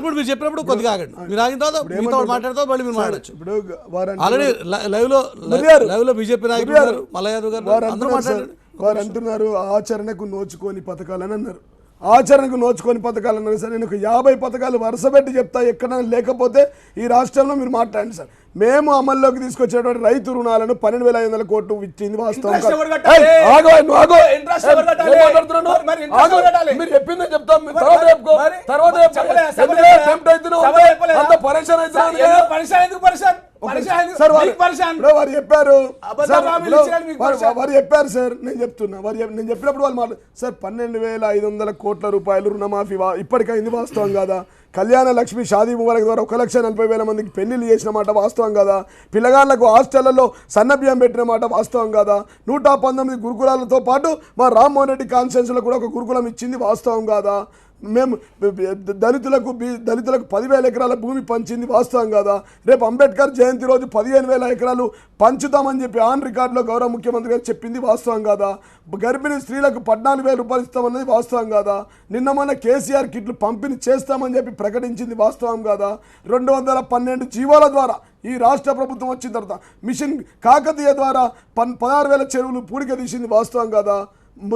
మీరు చెప్పినప్పుడు కొద్దిగా ఆగండి. మీరు ఆగిన తర్వాత మీతో మాట్లాడతారు, మళ్ళీ మీరు మాట్లాడచ్చు. ఆల్రెడీ లైవ్ లో బీజేపీ నాయకులు మల్లయ్య యాదవ్ గారు అందరూ మాట్లాడారు. వారు అంటున్నారు ఆచరణకు నోచుకోని పథకాలని అన్నారు. ఆచరణకు నోచుకొని పథకాలు అన్నారు సార్. నేను ఒక 50 పథకాలు వరుస పెట్టి చెప్తా, ఎక్కడ లేకపోతే ఈ రాష్ట్రంలో మీరు మాట్లాడండి సార్. మేము అమల్లోకి తీసుకొచ్చేటువంటి రైతు రుణాలను 12,500 కోట్లు ఇచ్చింది వాస్తవం. మీరు చెప్పిందని చెప్తాం, సార్ వారు చెప్పారు వారు చెప్పారు సార్ నేను చెప్తున్నా నేను చెప్పినప్పుడు వాళ్ళు మాట సార్ 12,500 కోట్ల రూపాయలు రుణమాఫీ ఇప్పటికైంది వాస్తవం కాదా? కళ్యాణ లక్ష్మి షాదీ ముబారక్ ద్వారా 1,40,000 మందికి పెళ్లిళ్ళు చేసిన మాట వాస్తవం కదా? పిల్లగాళ్లకు హాస్టళ్లలో సన్నబియ్యం పెట్టిన మాట వాస్తవం కదా? 119 గురుకులాలతో పాటు మా రామ్మోహన్ రెడ్డి కాన్స్టిట్యూన్సీలో కూడా ఒక గురుకులం ఇచ్చింది వాస్తవం కాదా? మేము దళితులకు 10,000 ఎకరాల భూమి పంచింది వాస్తవం కాదా? రేపు అంబేద్కర్ జయంతి రోజు 15,000 ఎకరాలు పంచుతామని చెప్పి ఆన్ రికార్డులో గౌరవ ముఖ్యమంత్రి గారు చెప్పింది వాస్తవం కాదా? గర్భిణీ స్త్రీలకు 14,000 రూపాయలు ఇస్తామన్నది వాస్తవం కాదా? నిన్న మొన్న కేసీఆర్ కిట్లు పంపిణీ చేస్తామని చెప్పి ప్రకటించింది వాస్తవం కాదా? 212 జీవోల ద్వారా ఈ రాష్ట్ర ప్రభుత్వం వచ్చిన తర్వాత మిషన్ కాకతీయ ద్వారా 16,000 చెరువులు పూడిక తీసింది వాస్తవం కాదా?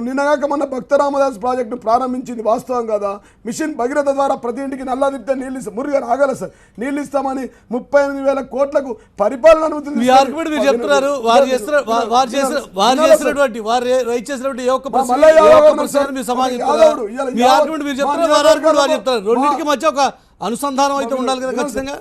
నిన్నగాక మన భక్త రామదాస్ ప్రాజెక్టు ప్రారంభించింది వాస్తవం కదా? మిషన్ భగీరథ ద్వారా ప్రతి ఇంటికి నల్లా తిప్పితే నీళ్ళు ఇస్తాం. మురుగా రాగల సార్ నీళ్ళు ఇస్తామని 38,000 కోట్లకు పరిపాలన అనుమతి మీ ఆర్గ్యుమెంట్ మీరు చెప్తున్నారు. వారు చేసినటువంటి వారు రైట్ చేసినటువంటి ఏ ఒక్క ప్రశ్న మీరు సమాధానం మీ ఆర్గ్యుమెంట్ మీరు చెప్తున్నారు, వారు ఆర్గ్యుమెంట్ వారు చెప్తారు. రెండింటికి మధ్య ఒక అనుసంధానం అయితే ఉండాలి కదా ఖచ్చితంగా.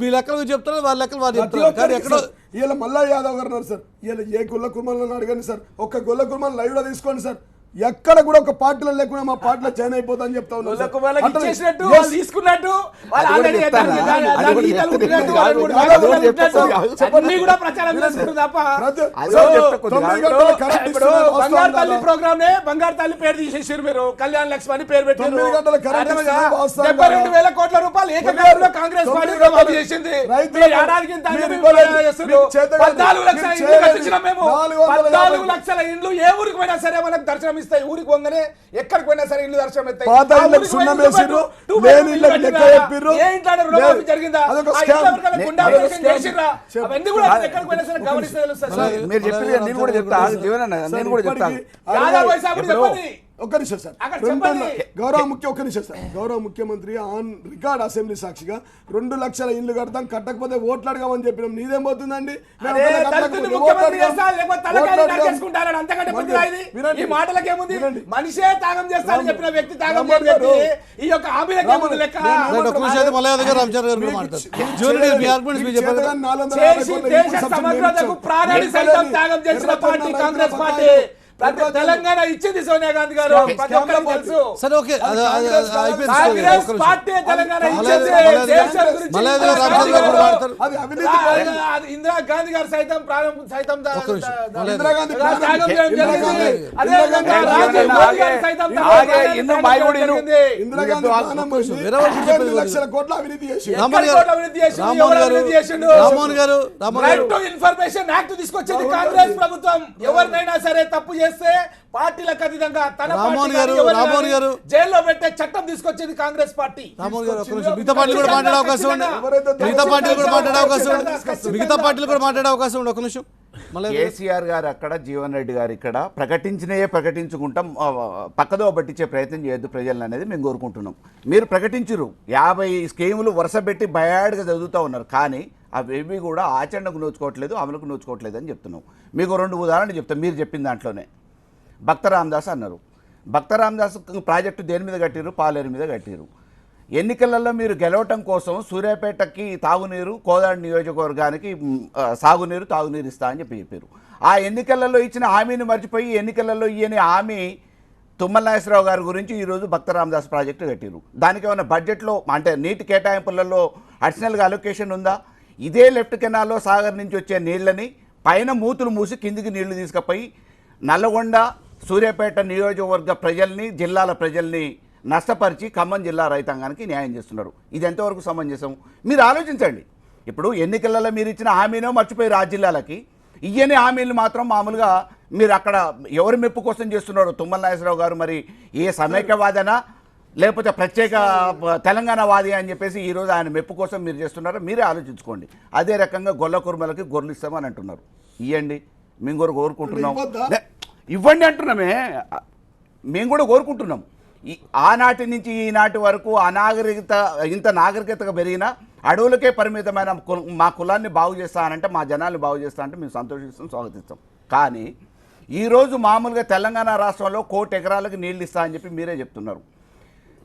మీ లెక్కలు మీరు చెప్తున్నారు, వారి లెక్కలు వారు చెప్తున్నారు. కానీ ఎక్కడో ఇలా మల్లా యాదవ్ గారు ఉన్నారు సార్. ఇలా ఏ గొల్ల కుర్మలను అడగండి సార్, ఒక్క గొల్ల కుర్మను లైవ్ లో తీసుకోండి సార్. ఎక్కడ కూడా ఒక పార్టీలో లేకుండా మా పార్టీలో జాయిన్ అయిపోతా అని చెప్తా ఉన్నారు. బంగారు తల్లి పేరు తీసేసారు మీరు, కళ్యాణ లక్ష్మి అని పేరు పెట్టారు. 72,000 కోట్ల రూపాయలు ఏకకాలంలో కాంగ్రెస్ పార్టీ చేసింది. 14 లక్షల ఇండ్లు ఏ ఊరికి పోయినా సరే మనకు దర్శనం ఇస్తాయి. ఊరికి పోగానే ఎక్కడికి పోయినా సరే ఇల్లు దర్శనం ఇస్తాయి. జరిగిందా మీరు చెప్పింది నేను కూడా చెప్తా, నేను కూడా చెప్తాను. ఒక్క నిమిషం సార్, గౌరవ ముఖ్యమంత్రి ఆన్ రికార్డ్ అసెంబ్లీ సాక్షిగా 2 లక్షల ఇల్లు కడతాం, కట్టకపోతే ఓట్లు అడగామని చెప్పినాం. నీదేం పోతుందండి? మనిషే త్యాగం చేస్తారని చెప్పిన వ్యక్తి త్యాగం చేసి ఈ యొక్క హామీలకు లెక్క సమగ్రతకు ప్రాణాన్ని సైతం త్యాగం చేసిన పార్టీ కాంగ్రెస్ పార్టీ. తెలంగాణ ఇచ్చింది సోనియా గాంధీ గారు, ప్రతి ఒక్కరికి తెలుసు. కాంగ్రెస్ పార్టీ తెలంగాణ ఇచ్చింది. ఇందిరా గాంధీ గారు సైతం ప్రాణం సైతం ఇన్ఫర్మేషన్ యాక్ట్ తీసుకొచ్చింది కాంగ్రెస్ ప్రభుత్వం. ఎవరినైనా సరే తప్పు చేస్తే పార్టీలకు అతీతంగా తన జైల్లో పెట్టే చట్టం తీసుకొచ్చింది కాంగ్రెస్ పార్టీ. మిగతా పార్టీలు కూడా మాట్లాడే అవకాశం ఉంది. మిగతా పార్టీలు కూడా మాట్లాడే అవకాశం ఉంది. ఒక నిమిషం. కేసీఆర్ గారు అక్కడ, జీవన్ రెడ్డి గారు ఇక్కడ ప్రకటించినయే ప్రకటించుకుంటాం, పక్కదో పట్టించే ప్రయత్నం చేయొద్దు ప్రజలను అనేది మేము కోరుకుంటున్నాం. మీరు ప్రకటించరు 50 స్కీములు వరుస పెట్టి బయాడ్గా చదువుతూ ఉన్నారు, కానీ అవేవి కూడా ఆచరణకు నోచుకోవట్లేదు, అమలుకు నోచుకోవట్లేదు అని చెప్తున్నాం. మీకు 2 ఉదాహరణలు చెప్తాం. మీరు చెప్పిన దాంట్లోనే భక్త రామదాస్ అన్నారు. భక్త రామదాస్ ప్రాజెక్టు దేని మీద కట్టిరు? పాలేరు మీద కట్టిరు. ఎన్నికలలో మీరు గెలవటం కోసం సూర్యాపేటకి తాగునీరు, కోదాడు నియోజకవర్గానికి సాగునీరు, తాగునీరు ఇస్తా అని చెప్పారు. ఆ ఎన్నికలలో ఇచ్చిన హామీని మర్చిపోయి ఎన్నికలలో ఇయ్యని హామీ తుమ్మల నాగేశ్వరరావు గారి గురించి ఈరోజు భక్త రామదాస్ ప్రాజెక్టు కట్టిరు. దానికి ఏమైనా బడ్జెట్లో అంటే నీటి కేటాయింపులలో అడిషనల్గా అలొకేషన్ ఉందా? ఇదే లెఫ్ట్ కెనాల్లో సాగర్ నుంచి వచ్చే నీళ్ళని పైన మూతులు మూసి కిందికి నీళ్లు తీసుకుపోయి నల్లగొండ, సూర్యాపేట నియోజకవర్గ ప్రజల్ని, జిల్లాల ప్రజల్ని నష్టపరిచి ఖమ్మం జిల్లా రైతాంగానికి న్యాయం చేస్తున్నారు. ఇది ఎంతవరకు సమంజసం? మీరు ఆలోచించండి. ఇప్పుడు ఎన్నికలలో మీరు ఇచ్చిన హామీనో మర్చిపోయారు ఆ జిల్లాలకి. ఇయ్యని హామీలు మాత్రం మామూలుగా మీరు అక్కడ ఎవరి మెప్పు కోసం చేస్తున్నారు? తుమ్మల నాగేశ్వరరావు గారు మరి ఏ సమైక్యవాదనా లేకపోతే ప్రత్యేక తెలంగాణ వాది అని చెప్పేసి ఈరోజు ఆయన మెప్పు కోసం మీరు చేస్తున్నారో మీరే ఆలోచించుకోండి. అదే రకంగా గొల్ల కుర్మలకి గొర్రెలు ఇస్తామని అంటున్నారు. ఇవ్వండి, మేము కూడా కోరుకుంటున్నాం. ఇవ్వండి అంటున్నామే, మేము కూడా కోరుకుంటున్నాం. ఆనాటి నుంచి ఈనాటి వరకు ఇంత నాగరికతగా పెరిగిన అడవులకే పరిమితమైన మా కులాన్ని బాగు చేస్తానంటే, మా జనాల్ని బాగు చేస్తా అంటే మేము సంతోషిస్తాం, స్వాగతిస్తాం. కానీ ఈరోజు మామూలుగా తెలంగాణ రాష్ట్రంలో 1 కోటి ఎకరాలకు నీళ్ళు ఇస్తా అని చెప్పి మీరే చెప్తున్నారు.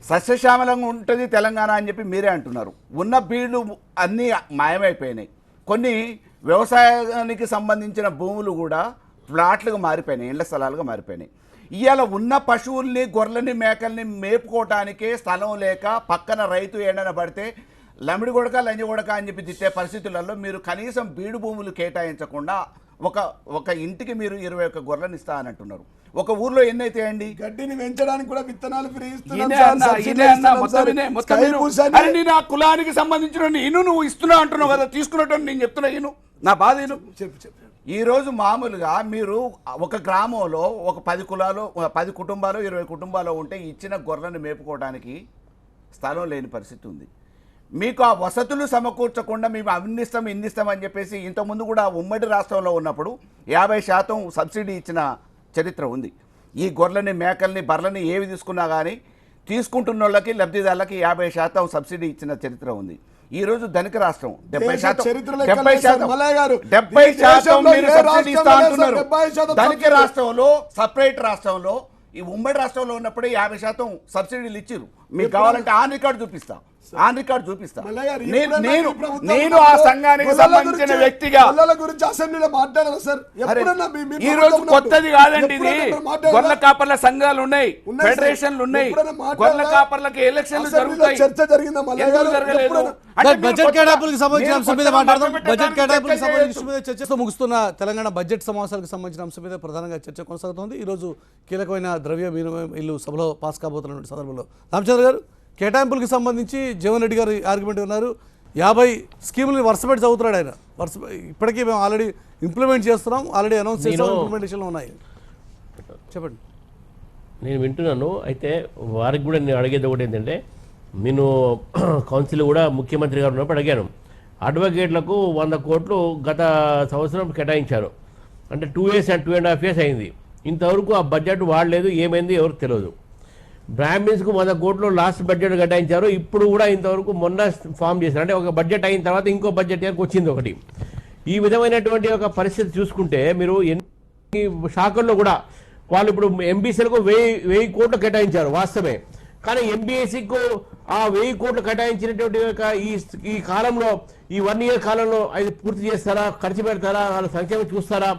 సస్యశ్యామలంగా ఉంటుంది తెలంగాణ అని చెప్పి మీరే అంటున్నారు. ఉన్న బీళ్లు అన్నీ మాయమైపోయినాయి. కొన్ని వ్యవసాయానికి సంబంధించిన భూములు కూడా ప్లాట్లుగా మారిపోయినాయి, ఇళ్ల స్థలాలుగా మారిపోయినాయి. ఇవాళ ఉన్న పశువుల్ని గొర్రెల్ని మేకల్ని మేపుకోవటానికే స్థలం లేక పక్కన రైతు ఎండన పడితే లమిడి కొడక లంజ కొడక అని చెప్పి తిట్టే పరిస్థితులలో మీరు కనీసం బీడు భూములు కేటాయించకుండా ఒక ఇంటికి మీరు 21 గొర్రెలను ఇస్తా అని అంటున్నారు. ఒక ఊర్లో ఎన్ని అయితే అండి? గడ్డిని పెంచడానికి కూడా విత్తనాలు ఫ్రీ కులానికి సంబంధించిన నువ్వు ఇస్తున్నావు అంటున్నావు కదా, తీసుకున్నట్టు నేను చెప్తున్నా నా బాధ చెప్పు. ఈరోజు మామూలుగా మీరు ఒక గ్రామంలో ఒక 10 కుటుంబాలు 20 కుటుంబాలు ఉంటే ఇచ్చిన గొర్రెలను మేపుకోవడానికి స్థలం లేని పరిస్థితి ఉంది. మీకు ఆ వసతులు సమకూర్చకుండా మేము అన్నిస్తాం ఇన్నిస్తాం అని చెప్పేసి ఇంతకుముందు కూడా ఉమ్మడి రాష్ట్రంలో ఉన్నప్పుడు 50% సబ్సిడీ ఇచ్చిన చరిత్ర ఉంది. ఈ గొర్రెలని మేకల్ని బర్రెలని ఏవి తీసుకున్నా కానీ తీసుకుంటున్న వాళ్ళకి లబ్ధిదారులకి 50% సబ్సిడీ ఇచ్చిన చరిత్ర ఉంది. ఈ రోజు ధనిక రాష్ట్రం 70% ధనిక రాష్ట్రంలో సపరేట్ రాష్ట్రంలో ఈ ఉమ్మడి రాష్ట్రంలో ఉన్నప్పుడే 50% సబ్సిడీలు ఇచ్చిరు. మీకు కావాలంటే ఆన్ రికార్డు చూపిస్తా. నేను ఆ సంఘానికి సంబంధించిన వ్యక్తిగా గురించి అసెంబ్లీలో మాట్లాడారు సార్. ఈ రోజు కొత్తది కాదండి ఇది. గొర్రెల కాపర్ల సంఘాలు ఉన్నాయి, ఫెడరేషన్లు ఉన్నాయి, గొర్రెల కాపర్లకి ఎలక్షన్లు జరుగుతాయి. చర్చ జరిగిందా? బడ్జెట్ కేటాయింపులకు సంబంధించిన అంశం మీద మాట్లాడదాం. బడ్జెట్ కేటాయింపులకు సంబంధించిన మీద చర్చతో ముగుస్తున్న తెలంగాణ బడ్జెట్ సమావేశాలకు సంబంధించిన అంశం మీద ప్రధానంగా చర్చ కొనసాగుతోంది. ఈరోజు కీలకమైన ద్రవ్య వినిమయం ఇల్లు సభలో పాస్ కాబోతున్న సందర్భంలో రామచంద్ర గారు, కేటాయింపులకు సంబంధించి జీవన్ రెడ్డి గారు ఆర్గ్యుమెంట్ ఉన్నారు. 50 స్కీములు వరుసపెట్టి చదువుతున్నాడు ఆయన. ఇప్పటికీ మేము ఆల్రెడీ ఇంప్లిమెంట్ చేస్తున్నాం, ఆల్రెడీ అనౌన్స్ చేస్తాం, ఇంప్లిమెంటేషన్లో ఉన్నాయి. చెప్పండి. నేను వింటున్నాను. అయితే వారికి కూడా నేను అడిగేది ఒకటి ఏంటంటే, నేను కౌన్సిల్ కూడా ముఖ్యమంత్రి గారు ఉన్నప్పుడు అడిగాను. అడ్వకేట్లకు 100 కోట్లు గత సంవత్సరం కేటాయించారు. అంటే 2 years and 2.5 years అయింది. ఇంతవరకు ఆ బడ్జెట్ వాడలేదు. ఏమైంది ఎవరికి తెలియదు. బ్రాహ్మిన్స్కు 100 కోట్లు లాస్ట్ బడ్జెట్ కేటాయించారు. ఇప్పుడు కూడా ఇంతవరకు మొన్న ఫామ్ చేశారు. అంటే ఒక బడ్జెట్ అయిన తర్వాత ఇంకో బడ్జెట్ వచ్చింది ఒకటి. ఈ విధమైనటువంటి ఒక పరిస్థితి చూసుకుంటే మీరు ఎన్ని శాఖల్లో కూడా వాళ్ళు ఇప్పుడు ఎంబీసీలకు 1000 కోట్లు కేటాయించారు వాస్తవమే. కానీ ఎంబీఎస్సీకు ఆ 1000 కోట్లు కేటాయించినటువంటి ఈ కాలంలో, ఈ 1 year కాలంలో అది పూర్తి చేస్తారా, ఖర్చు పెడతారా, వాళ్ళ సంక్షేమం చూస్తారా?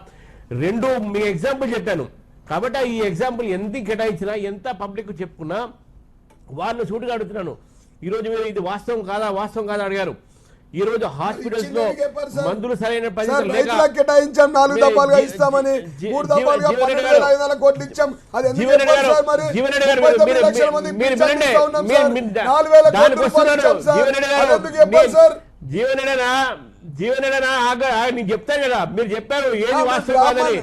రెండు మీ ఎగ్జాంపుల్ చెప్పాను కాబట్టి ఈ ఎగ్జాంపుల్ ఎంత కేటాయించినా ఎంత పబ్లిక్ చెప్పుకున్నా వాళ్ళు సూటిగా అడుగుతున్నాను. ఈరోజు మీరు ఇది వాస్తవం కాదా అడిగారు. ఈ రోజు హాస్పిటల్స్ లో మందులు సరైన జీవనడనా నేను చెప్తాను కదా, మీరు చెప్పారు ఏది వాస్తవం కాదని.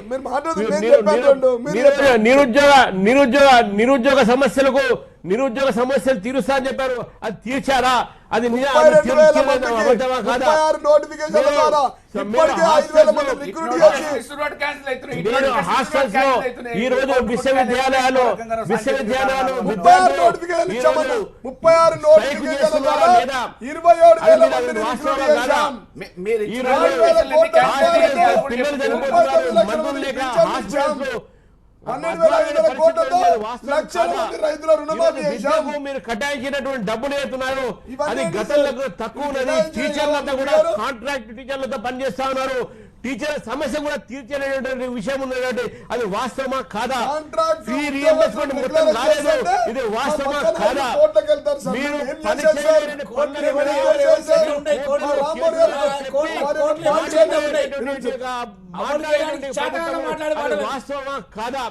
నిరుద్యోగ సమస్యలు తీరుస్తా అని చెప్పారు. అది తీర్చారా? అది ఈ రోజు విశ్వవిద్యాలయాలు మీరు కట్టాయించినటువంటి డబ్బులు ఏతున్నారు. అది గతంలో తక్కువ ఉన్నది. టీచర్లంతా కూడా కాంట్రాక్ట్ టీచర్లతో పనిచేస్తా ఉన్నారు. టీచర్ సమస్య కూడా తీర్చేటువంటి విషయం ఉన్నటువంటి అది వాస్తవమా కాదా? ఫీ రీఎంబర్స్మెంట్ మొత్తం రాలేదు. ఇది వాస్తవమా కాదా? మీరు వాస్తవమా కాదా?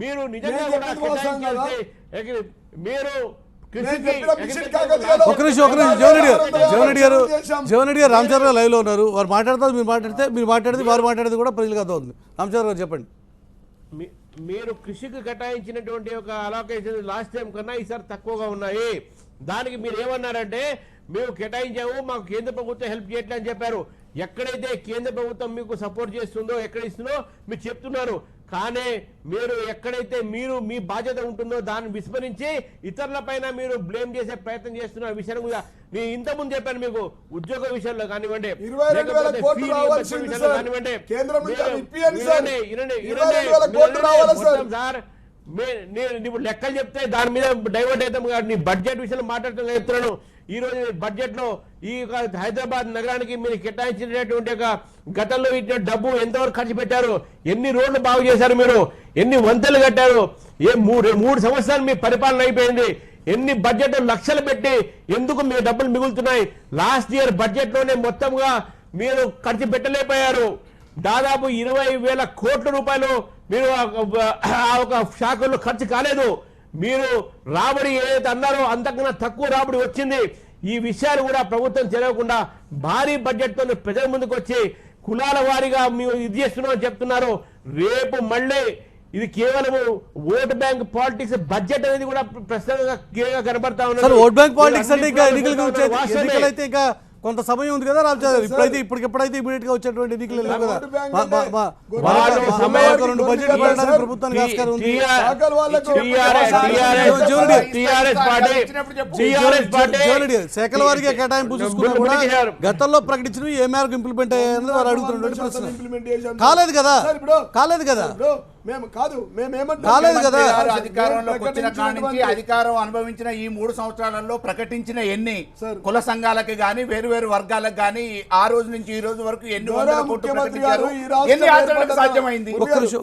మీరు నిజంగా కూడా మీరు ఒక నిమిషం జీవన్ రెడ్డి గారు రామచంద్ర గారు లైవ్ లో ఉన్నారు. వారు మాట్లాడతారు, మీరు మాట్లాడితే వారు మాట్లాడేది కూడా ప్రజలకు అర్థం అవుతుంది. రామచంద్ర గారు చెప్పండి. మీరు కృషికి కేటాయించినటువంటి ఒక అలోకేషన్ లాస్ట్ టైం కన్నా ఈసారి తక్కువగా ఉన్నాయి. దానికి మీరు ఏమన్నారంటే మేము కేటాయించాము, మాకు కేంద్ర ప్రభుత్వం హెల్ప్ చేయట్లే అని చెప్పారు. ఎక్కడైతే కేంద్ర ప్రభుత్వం మీకు సపోర్ట్ చేస్తుందో, ఎక్కడ ఇస్తుందో మీరు చెప్తున్నారు. కానీ మీరు ఎక్కడైతే మీ బాధ్యత ఉంటుందో దాన్ని విస్మరించి ఇతరుల పైన మీరు బ్లేమ్ చేసే ప్రయత్నం చేస్తున్న విషయం కూడా నేను ఇంతకుముందు చెప్పాను. మీకు ఉద్యోగ విషయంలో కానివ్వండి, నేను ఇప్పుడు లెక్కలు చెప్తే దాని మీద డైవర్ట్ అవుతాం కాబట్టి నీ బడ్జెట్ విషయంలో మాట్లాడుతూ చెప్తున్నాను. ఈ రోజు బడ్జెట్ లో ఈ హైదరాబాద్ నగరానికి మీరు కేటాయించినటువంటి గతంలో ఇచ్చిన డబ్బు ఎంతవరకు ఖర్చు పెట్టారు, ఎన్ని రోడ్లు బాగు చేశారు, మీరు ఎన్ని వంతెలు కట్టారు, మూడు సంవత్సరాలు మీ పరిపాలన అయిపోయింది, ఎన్ని బడ్జెట్ లక్షలు పెట్టి ఎందుకు మీ డబ్బులు మిగులుతున్నాయి? లాస్ట్ ఇయర్ బడ్జెట్ లోనే మొత్తంగా మీరు ఖర్చు పెట్టలేకపోయారు. దాదాపు 20,000 కోట్ల రూపాయలు మీరు ఒక శాఖల్లో ఖర్చు కాలేదు. మీరు రాబడి ఏదైతే అన్నారో అంతకన్నా తక్కువ రాబడి వచ్చింది. ఈ విషయాలు కూడా ప్రభుత్వం తెలియకుండా భారీ బడ్జెట్ తో ప్రజల ముందుకు వచ్చి కులాల వారీగా మీరు ఇది చేస్తున్నామని చెప్తున్నారు. రేపు మళ్ళీ ఇది కేవలం ఓట్ బ్యాంక్ పాలిటిక్స్, బడ్జెట్ అనేది కూడా ప్రశ్నగా కనబడతా సార్. ఓట్ బ్యాంక్ పాలిటిక్స్ అంటే ఇంకా ఎన్నికలు అయితే ఇంకా కొంత సమయం ఉంది కదా రామచంద్ర. ఇప్పుడైతే ఇప్పటికెప్పుడైతే ఇమీడియట్ గా వచ్చేటువంటి ఎన్నికలు లేవు కదా. రెండు బడ్జెట్ పెట్టడానికి ప్రభుత్వానికి ఆస్కారం ఉంది. శాఖల వారికి కేటాయింపు చూసుకున్నా కూడా గతంలో ప్రకటించినవి ఏ మేరకు ఇంప్లిమెంట్ అయ్యాయని వారు అడుగుతున్నటువంటి ప్రశ్న. కాలేదు కదా, కాలేదు కదా, కాలేదు కదా. అధికారంలోకి వచ్చిన కాడి నుంచి అధికారం అనుభవించిన ఈ 3 సంవత్సరాలలో ప్రకటించిన ఎన్ని కుల సంఘాలకు గానీ వేరు వేరు వర్గాలకు గానీ ఆ రోజు నుంచి ఈ రోజు వరకు ఎన్ని వందల కోట్లు ప్రకటించారు, ఎన్ని ఆచరణకు సాధ్యమైంది,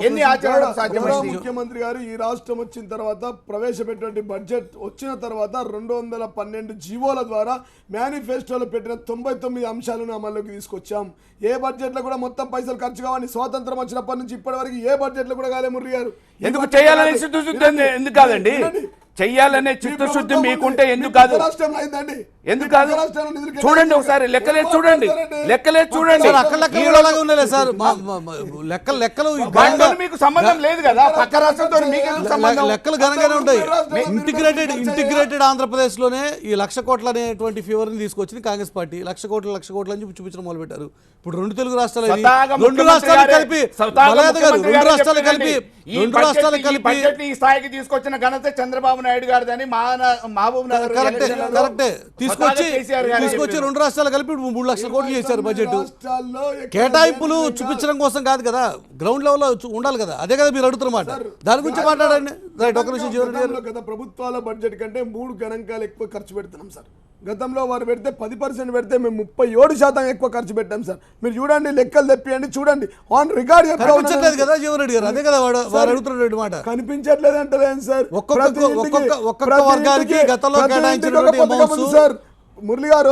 ఎన్ని ఆచరణకు సాధ్యమైంది? ముఖ్యమంత్రి గారు ఈ రాష్ట్రం వచ్చిన తర్వాత ప్రవేశపెట్టిన బడ్జెట్ వచ్చిన తర్వాత 212 జీవోల ద్వారా మేనిఫెస్టోలో పెట్టిన 99 అంశాలను అమల్లోకి తీసుకొచ్చాం. ఏ బడ్జెట్ లో కూడా మొత్తం పైసలు ఖర్చు కావని స్వాతంత్రం వచ్చినప్పటి నుంచి ఇప్పటి వరకు ఏ బడ్జెట్ లో కూడా కాలే మురళి గారు. ఎందుకు చేయాలనే చిత్తశుద్ధి ఎందుకు కాదండి? చెయ్యాలనే చిత్తశుద్ధి మీకుంటే ఎందుకు కాదు? ఎందుకు కాదు? చూడండి ఒకసారి లెక్కలేదు చూడండి, లెక్కలేదు చూడండి. లెక్కలు మీకు సంబంధం లేదు కదా, పక్క రాష్ట్రంతో లెక్కలు ఘనంగానే ఉంటాయి. ఇంటిగ్రేటెడ్ ఆంధ్రప్రదేశ్ లోనే ఈ 1,00,000 కోట్ల అనేటువంటి ఫీవర్ ని తీసుకొచ్చింది కాంగ్రెస్ పార్టీ. 1,00,000 కోట్లు అని చూపించడం మొదలు పెట్టారు. ఇప్పుడు రెండు తెలుగు రాష్ట్రాలు కలిపి ఈ స్థాయికి తీసుకొచ్చిన ఘనత చంద్రబాబు నాయుడు గారిదని మహబూబ్ నగర్ కరెక్టే తీసుకొచ్చి 2 రాష్ట్రాలు కలిపి 3 లక్షల కోట్లు చేశారు. బడ్జెట్ కేటాయింపులు చూపించడం కోసం కాదు కదా, గ్రౌండ్ లెవెల్ లో ఉండాలి కదా. అదే కదా మీరు అడుగుతున్నమాట. దాని గురించి మాట్లాడండి. రైట్, ఒక నిమిషం. గత ప్రభుత్వాల బడ్జెట్ కంటే 3 గణాంకాలు ఎక్కువ ఖర్చు పెడుతున్నాం సార్. గతంలో వారు పెడితే 10% పెడితే మేము 37% ఎక్కువ ఖర్చు పెట్టాం సార్. మీరు చూడండి, లెక్కలు తెప్పియండి, చూడండి. ఆన్ రికార్డ్ కనిపించట్లేదు కదా జీవన్ రెడ్డి గారు. అదే కదా వారు అడుగుతున్నటువంటి మాట. కనిపించట్లేదు అంటే సార్, ఒక్కొక్క వర్గానికి గతంలో కేటాయించినటువంటి అమౌంట్స్ సార్. మురళి గారు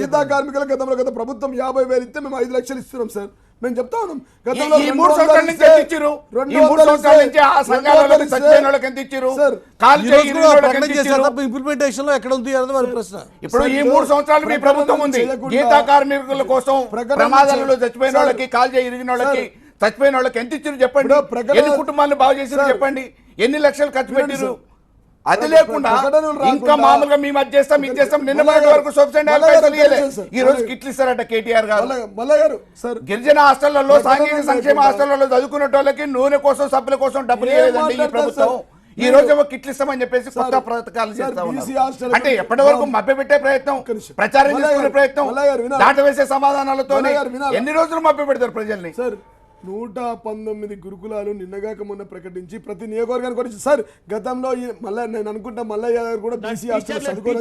గీతా కార్మికుల గతంలో గత ప్రభుత్వం 50,000 ఇస్తే మేము 5 లక్షలు ఇస్తున్నాం సార్. మేము చెప్తా ఉన్నాం. గతంలో 3 సంవత్సరాల నుంచి ఎంత ఇచ్చారు? 3 సంవత్సరాల నుంచి ఆ సంఘాలకు చచ్చిపోయిన వాళ్ళకి ఎంత ఇచ్చారు? ఇంప్లిమెంటేషన్ లో ఎక్కడ ఉంది అన్నది వారి ప్రశ్న. ఇప్పుడు ఈ 3 సంవత్సరాలు మీ ప్రభుత్వం ఉంది. గీతా కార్మికుల కోసం ప్రమాదాలలో చచ్చిపోయిన వాళ్ళకి, కాల్ చేయి ఇరిగిన వాళ్ళకి, చచ్చిపోయిన వాళ్ళకి ఎంత ఇచ్చారు చెప్పండి? ఎన్ని కుటుంబాలను బాగు చేసారు చెప్పండి? ఎన్ని లక్షలు ఖర్చు పెట్టారు? అది లేకుండా ఇంకా మామూలుగా మేము అది చేస్తాం ఇది చేస్తాం. నిన్న వరకు ఈ రోజు కిట్లు ఇస్తారట కేటీఆర్ గారు. గిరిజన హాస్టళ్లలో, సాంఘిక సంక్షేమ హాస్టళ్లలో చదువుకున్న వాళ్ళకి నూనె కోసం, సబ్బుల కోసం డబ్బులు ఇవ్వలేదండి ఈ ప్రభుత్వం. ఈ రోజు కిట్లు ఇస్తామని చెప్పేసి కొత్త పథకాలు చేస్తా ఉన్నారు. అంటే ఎప్పటి వరకు మభ్యపెట్టే ప్రయత్నం, ప్రచారం చేసుకునే ప్రయత్నం, దాటవేసే సమాధానాలతో ఎన్ని రోజులు మభ్య పెడతారు ప్రజల్ని? 119 గురుకులాలు నిన్నగాక మొన్న ప్రకటించి ప్రతి నియోజకవర్గానికి వచ్చి సార్. గతంలో మళ్ళీ నేను అనుకుంటా మల్లయ్య గారు కూడా బీసీ హాస్టల్ చదువుకొని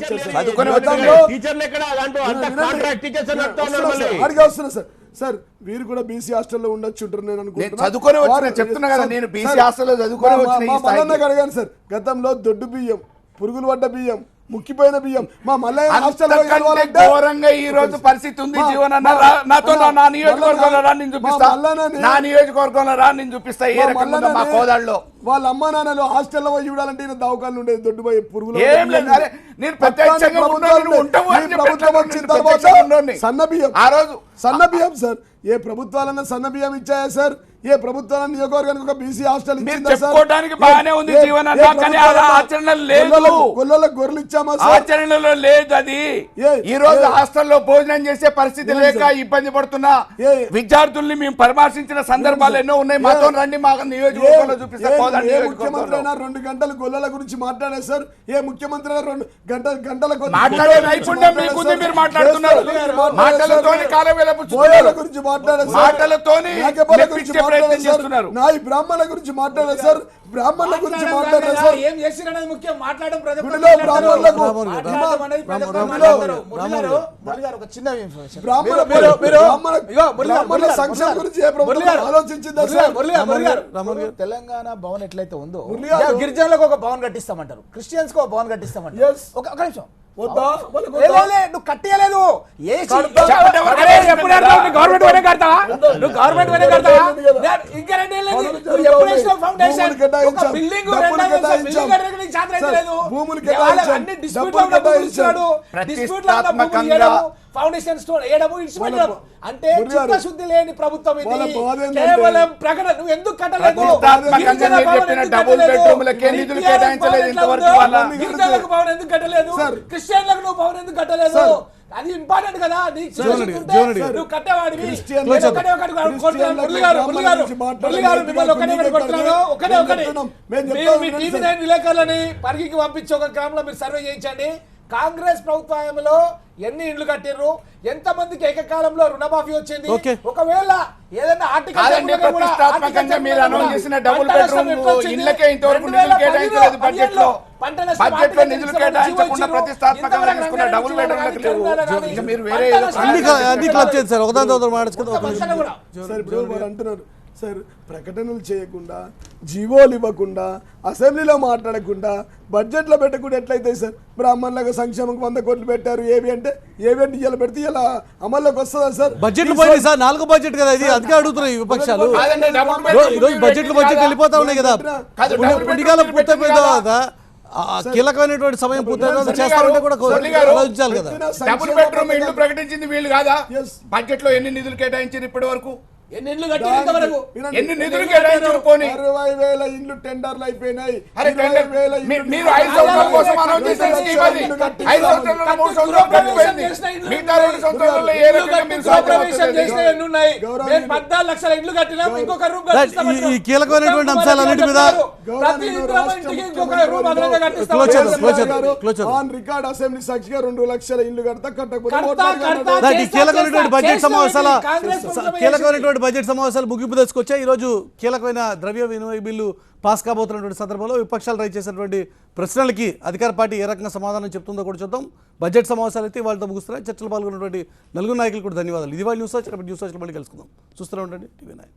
వస్తున్నా సార్. సార్ వీరు కూడా బీసీ హాస్టల్లో ఉండొచ్చు ఉంటారు నేను అనుకుంటున్నా. అడిగాను సార్. గతంలో దొడ్డు బియ్యం, పురుగులు పడ్డ బియ్యం, ముక్కిపోయిన బియ్యం మా మల్లయ్య హాస్టల్ ఘోరంగా ఈ రోజు పరిస్థితి ఉంది. జీవన నాతో నా నియోజకవర్గంలో రా నేను చూపిస్తా, నా నియోజకవర్గంలో రా నేను చూపిస్తా ఏ రకంగా మా కోదాళ్ళలో వాళ్ళ అమ్మా నాన్నలు హాస్టల్లో పోయి చూడాలంటే దవాఖానలు ఉండేది దొడ్డు పోయి పురుగులు. నేను ప్రత్యక్షంగా సన్న బియ్యం, ఆ రోజు సన్న బియ్యం సార్. ఏ ప్రభుత్వాలన్నా సన్న బియ్యం ఇచ్చాయా సార్? ఏ ప్రభుత్వం నియోజకవర్గానికి ఒక బీసీ హాస్టల్ మీరు ఇచ్చిందా సార్? చెప్పుకోవడానికి బాగానే ఉంది జీవన్ అన్న, కానీ అది ఆచరణలో లేదు. గొల్లలకు గొర్రెలు ఇచ్చామా సార్? ఆచరణలో లేదు. అది ఈ రోజు హాస్టల్లో భోజనం చేసే పరిస్థితి లేక ఇబ్బంది పడుతున్న విద్యార్థుల్ని మేము పరామర్శించిన సందర్భాలు ఎన్నో ఉన్నాయి. మాతో రండి, మా నియోజకవర్గంలో చూపిస్తే ఏ ముఖ్యమంత్రి అయినా 2 గంటలు గొల్లల గురించి మాట్లాడారు సార్? ఏ ముఖ్యమంత్రి అయినా 2 గంటల మాట్లాడే నైపుణ్యం మీకుంది, మీరు మాట్లాడుతున్నారు. మాటలతోని కాలం వెలపుచ్చుతున్నారు, గురించి మాట్లాడారు, మాటలతోని మెప్పించే ప్రయత్నం చేస్తున్నారు. నాయి బ్రాహ్మణుల గురించి మాట్లాడారు సార్, బ్రాహ్మణుల గురించి మాట్లాడారు సార్. ఏం చేసిరనేది ముఖ్యం, మాట్లాడడం గుడిలో బ్రాహ్మణులకు ఒక చిన్న ఇన్ఫర్మేషన్. బ్రాహ్మణుల సంక్షేమం గురించి ఏ ప్రభుత్వం ఆలోచించిందా సార్? తెలంగాణ భవన్ ఎట్లయితే ఉందో మురళి గిరిజనులకు ఒక భవన్ కట్టిస్తామంటారు, క్రిస్టియన్స్ కు ఒక భవన్ కట్టిస్తామంటారు. Yes. ఒక నిమిషం, వద్దా? నువ్వు కట్టేయలేదు. ఫౌండేషన్ స్టోన్ అంటే చిత్తశుద్ధి లేని ప్రభుత్వం ఇది. కేవలం ప్రకటన. నువ్వు ఎందుకు కట్టలేదు? గిరిజనులకు భవన్ ఎందుకు కట్టలేదు? క్రిస్టియన్లకు నువ్వు భవన్ ఎందుకు కట్టలేదు? అది ఇంపార్టెంట్ కదా. నువ్వు కట్టేవాడివి. విలేకరులని పరిగికి పంపించి ఒక గ్రామంలో మీరు సర్వే చేయించండి. కాంగ్రెస్ ప్రభుత్వంలో ఎన్ని ఇండ్లు కట్టిర్రు, ఎంత మందికి ఏకకాలంలో రుణమాఫీ వచ్చింది? ఒకవేళ ఏదైనా ప్రతిష్టాత్మకంగా మీరు అనౌన్స్ చేసిన డబుల్ బెడ్రూమ్ ఇళ్ళకే ఇంతవరకు నిధులు కేటాయించలేదు. బడ్జెట్ లో నిధులు కేటాయించకుండా ప్రతిష్టాత్మకంగా తీసుకున్న డబుల్ బెడ్రూమ్లకు లేవు. ఇంకా మీరు వేరే అన్ని క్లబ్ చేయండి సార్, ఒకదాని తర్వాత మాట్లాడుకుందాం. అంటున్నారు సార్, ప్రకటనలు చేయకుండా, జీవోలు ఇవ్వకుండా, అసెంబ్లీలో మాట్లాడకుండా, బడ్జెట్లో పెట్టకుండా ఎట్లయితే సార్? బ్రాహ్మణులకు సంక్షేమంకి 100 కోట్లు పెట్టారు. ఏవి అంటే ఇలా పెడితే ఇలా అమల్లోకి వస్తుందా సార్? బడ్జెట్లు పోయింది సార్, 4వ బడ్జెట్ కదా ఇది. అందుకే అడుగుతున్నాయి విపక్షాలు. ఈరోజు బడ్జెట్ వెళ్ళిపోతా ఉన్నాయి కదా. పొలిటికల్ పూర్తయిపోయిన తర్వాత కీలకమైనటువంటి సమయం పూర్తయిన చేస్తామంటే కూడా ఆలోచించాలి కదా. డబుల్ బెడ్రూమ్ ఇల్లు ప్రకటించింది వీళ్ళు కాదా? బడ్జెట్ లో ఎన్ని నిధులు కేటాయించారు ఇప్పటి వరకు? ఎన్ని నిధులు కేటాయించారు? పోనీ 60,000 ఇండ్లు టెండర్లు అయిపోయినాయి. మీరు 5 సంవత్సరాల కోసం అనౌన్స్ చేసిన స్కీమ్ అది. 5 సంవత్సరాల్లో 3 సంవత్సరాలు గడిచిపోయింది. మిగతా 2 సంవత్సరాల్లో ఏ రకంగా మీరు ఈ కీలకమైనటువంటి అంశాలన్నిటి మీద రికార్డ్ అసెంబ్లీ సాక్షిగా 2 లక్షల ఇండ్లు కీలకమైనటువంటి బడ్జెట్ సమావేశాలు ముగింపు తెచ్చుకొచ్చాయి. ఈరోజు కీలకమైన ద్రవ్య వినిమయ బిల్లు పాస్ కాబోతున్నటువంటి సందర్భంలో విపక్షాలు రైజ్ చేసినటువంటి ప్రశ్నలకి అధికార పార్టీ ఏ రకంగా సమాధానం చెప్తుందో కూడా చూద్దాం. బడ్జెట్ సమావేశాలు అయితే వాళ్ళతో ముగుస్తున్నాయి. చర్చలు పాల్గొన్నటువంటి 4 నాయకులు కూడా ధన్యవాదాలు. ఇది వాళ్ళ న్యూస్ వాచ్. న్యూస్ వాచ్లో మళ్ళీ కలుసుకుందాం. చూస్తూనే ఉండండి TV9.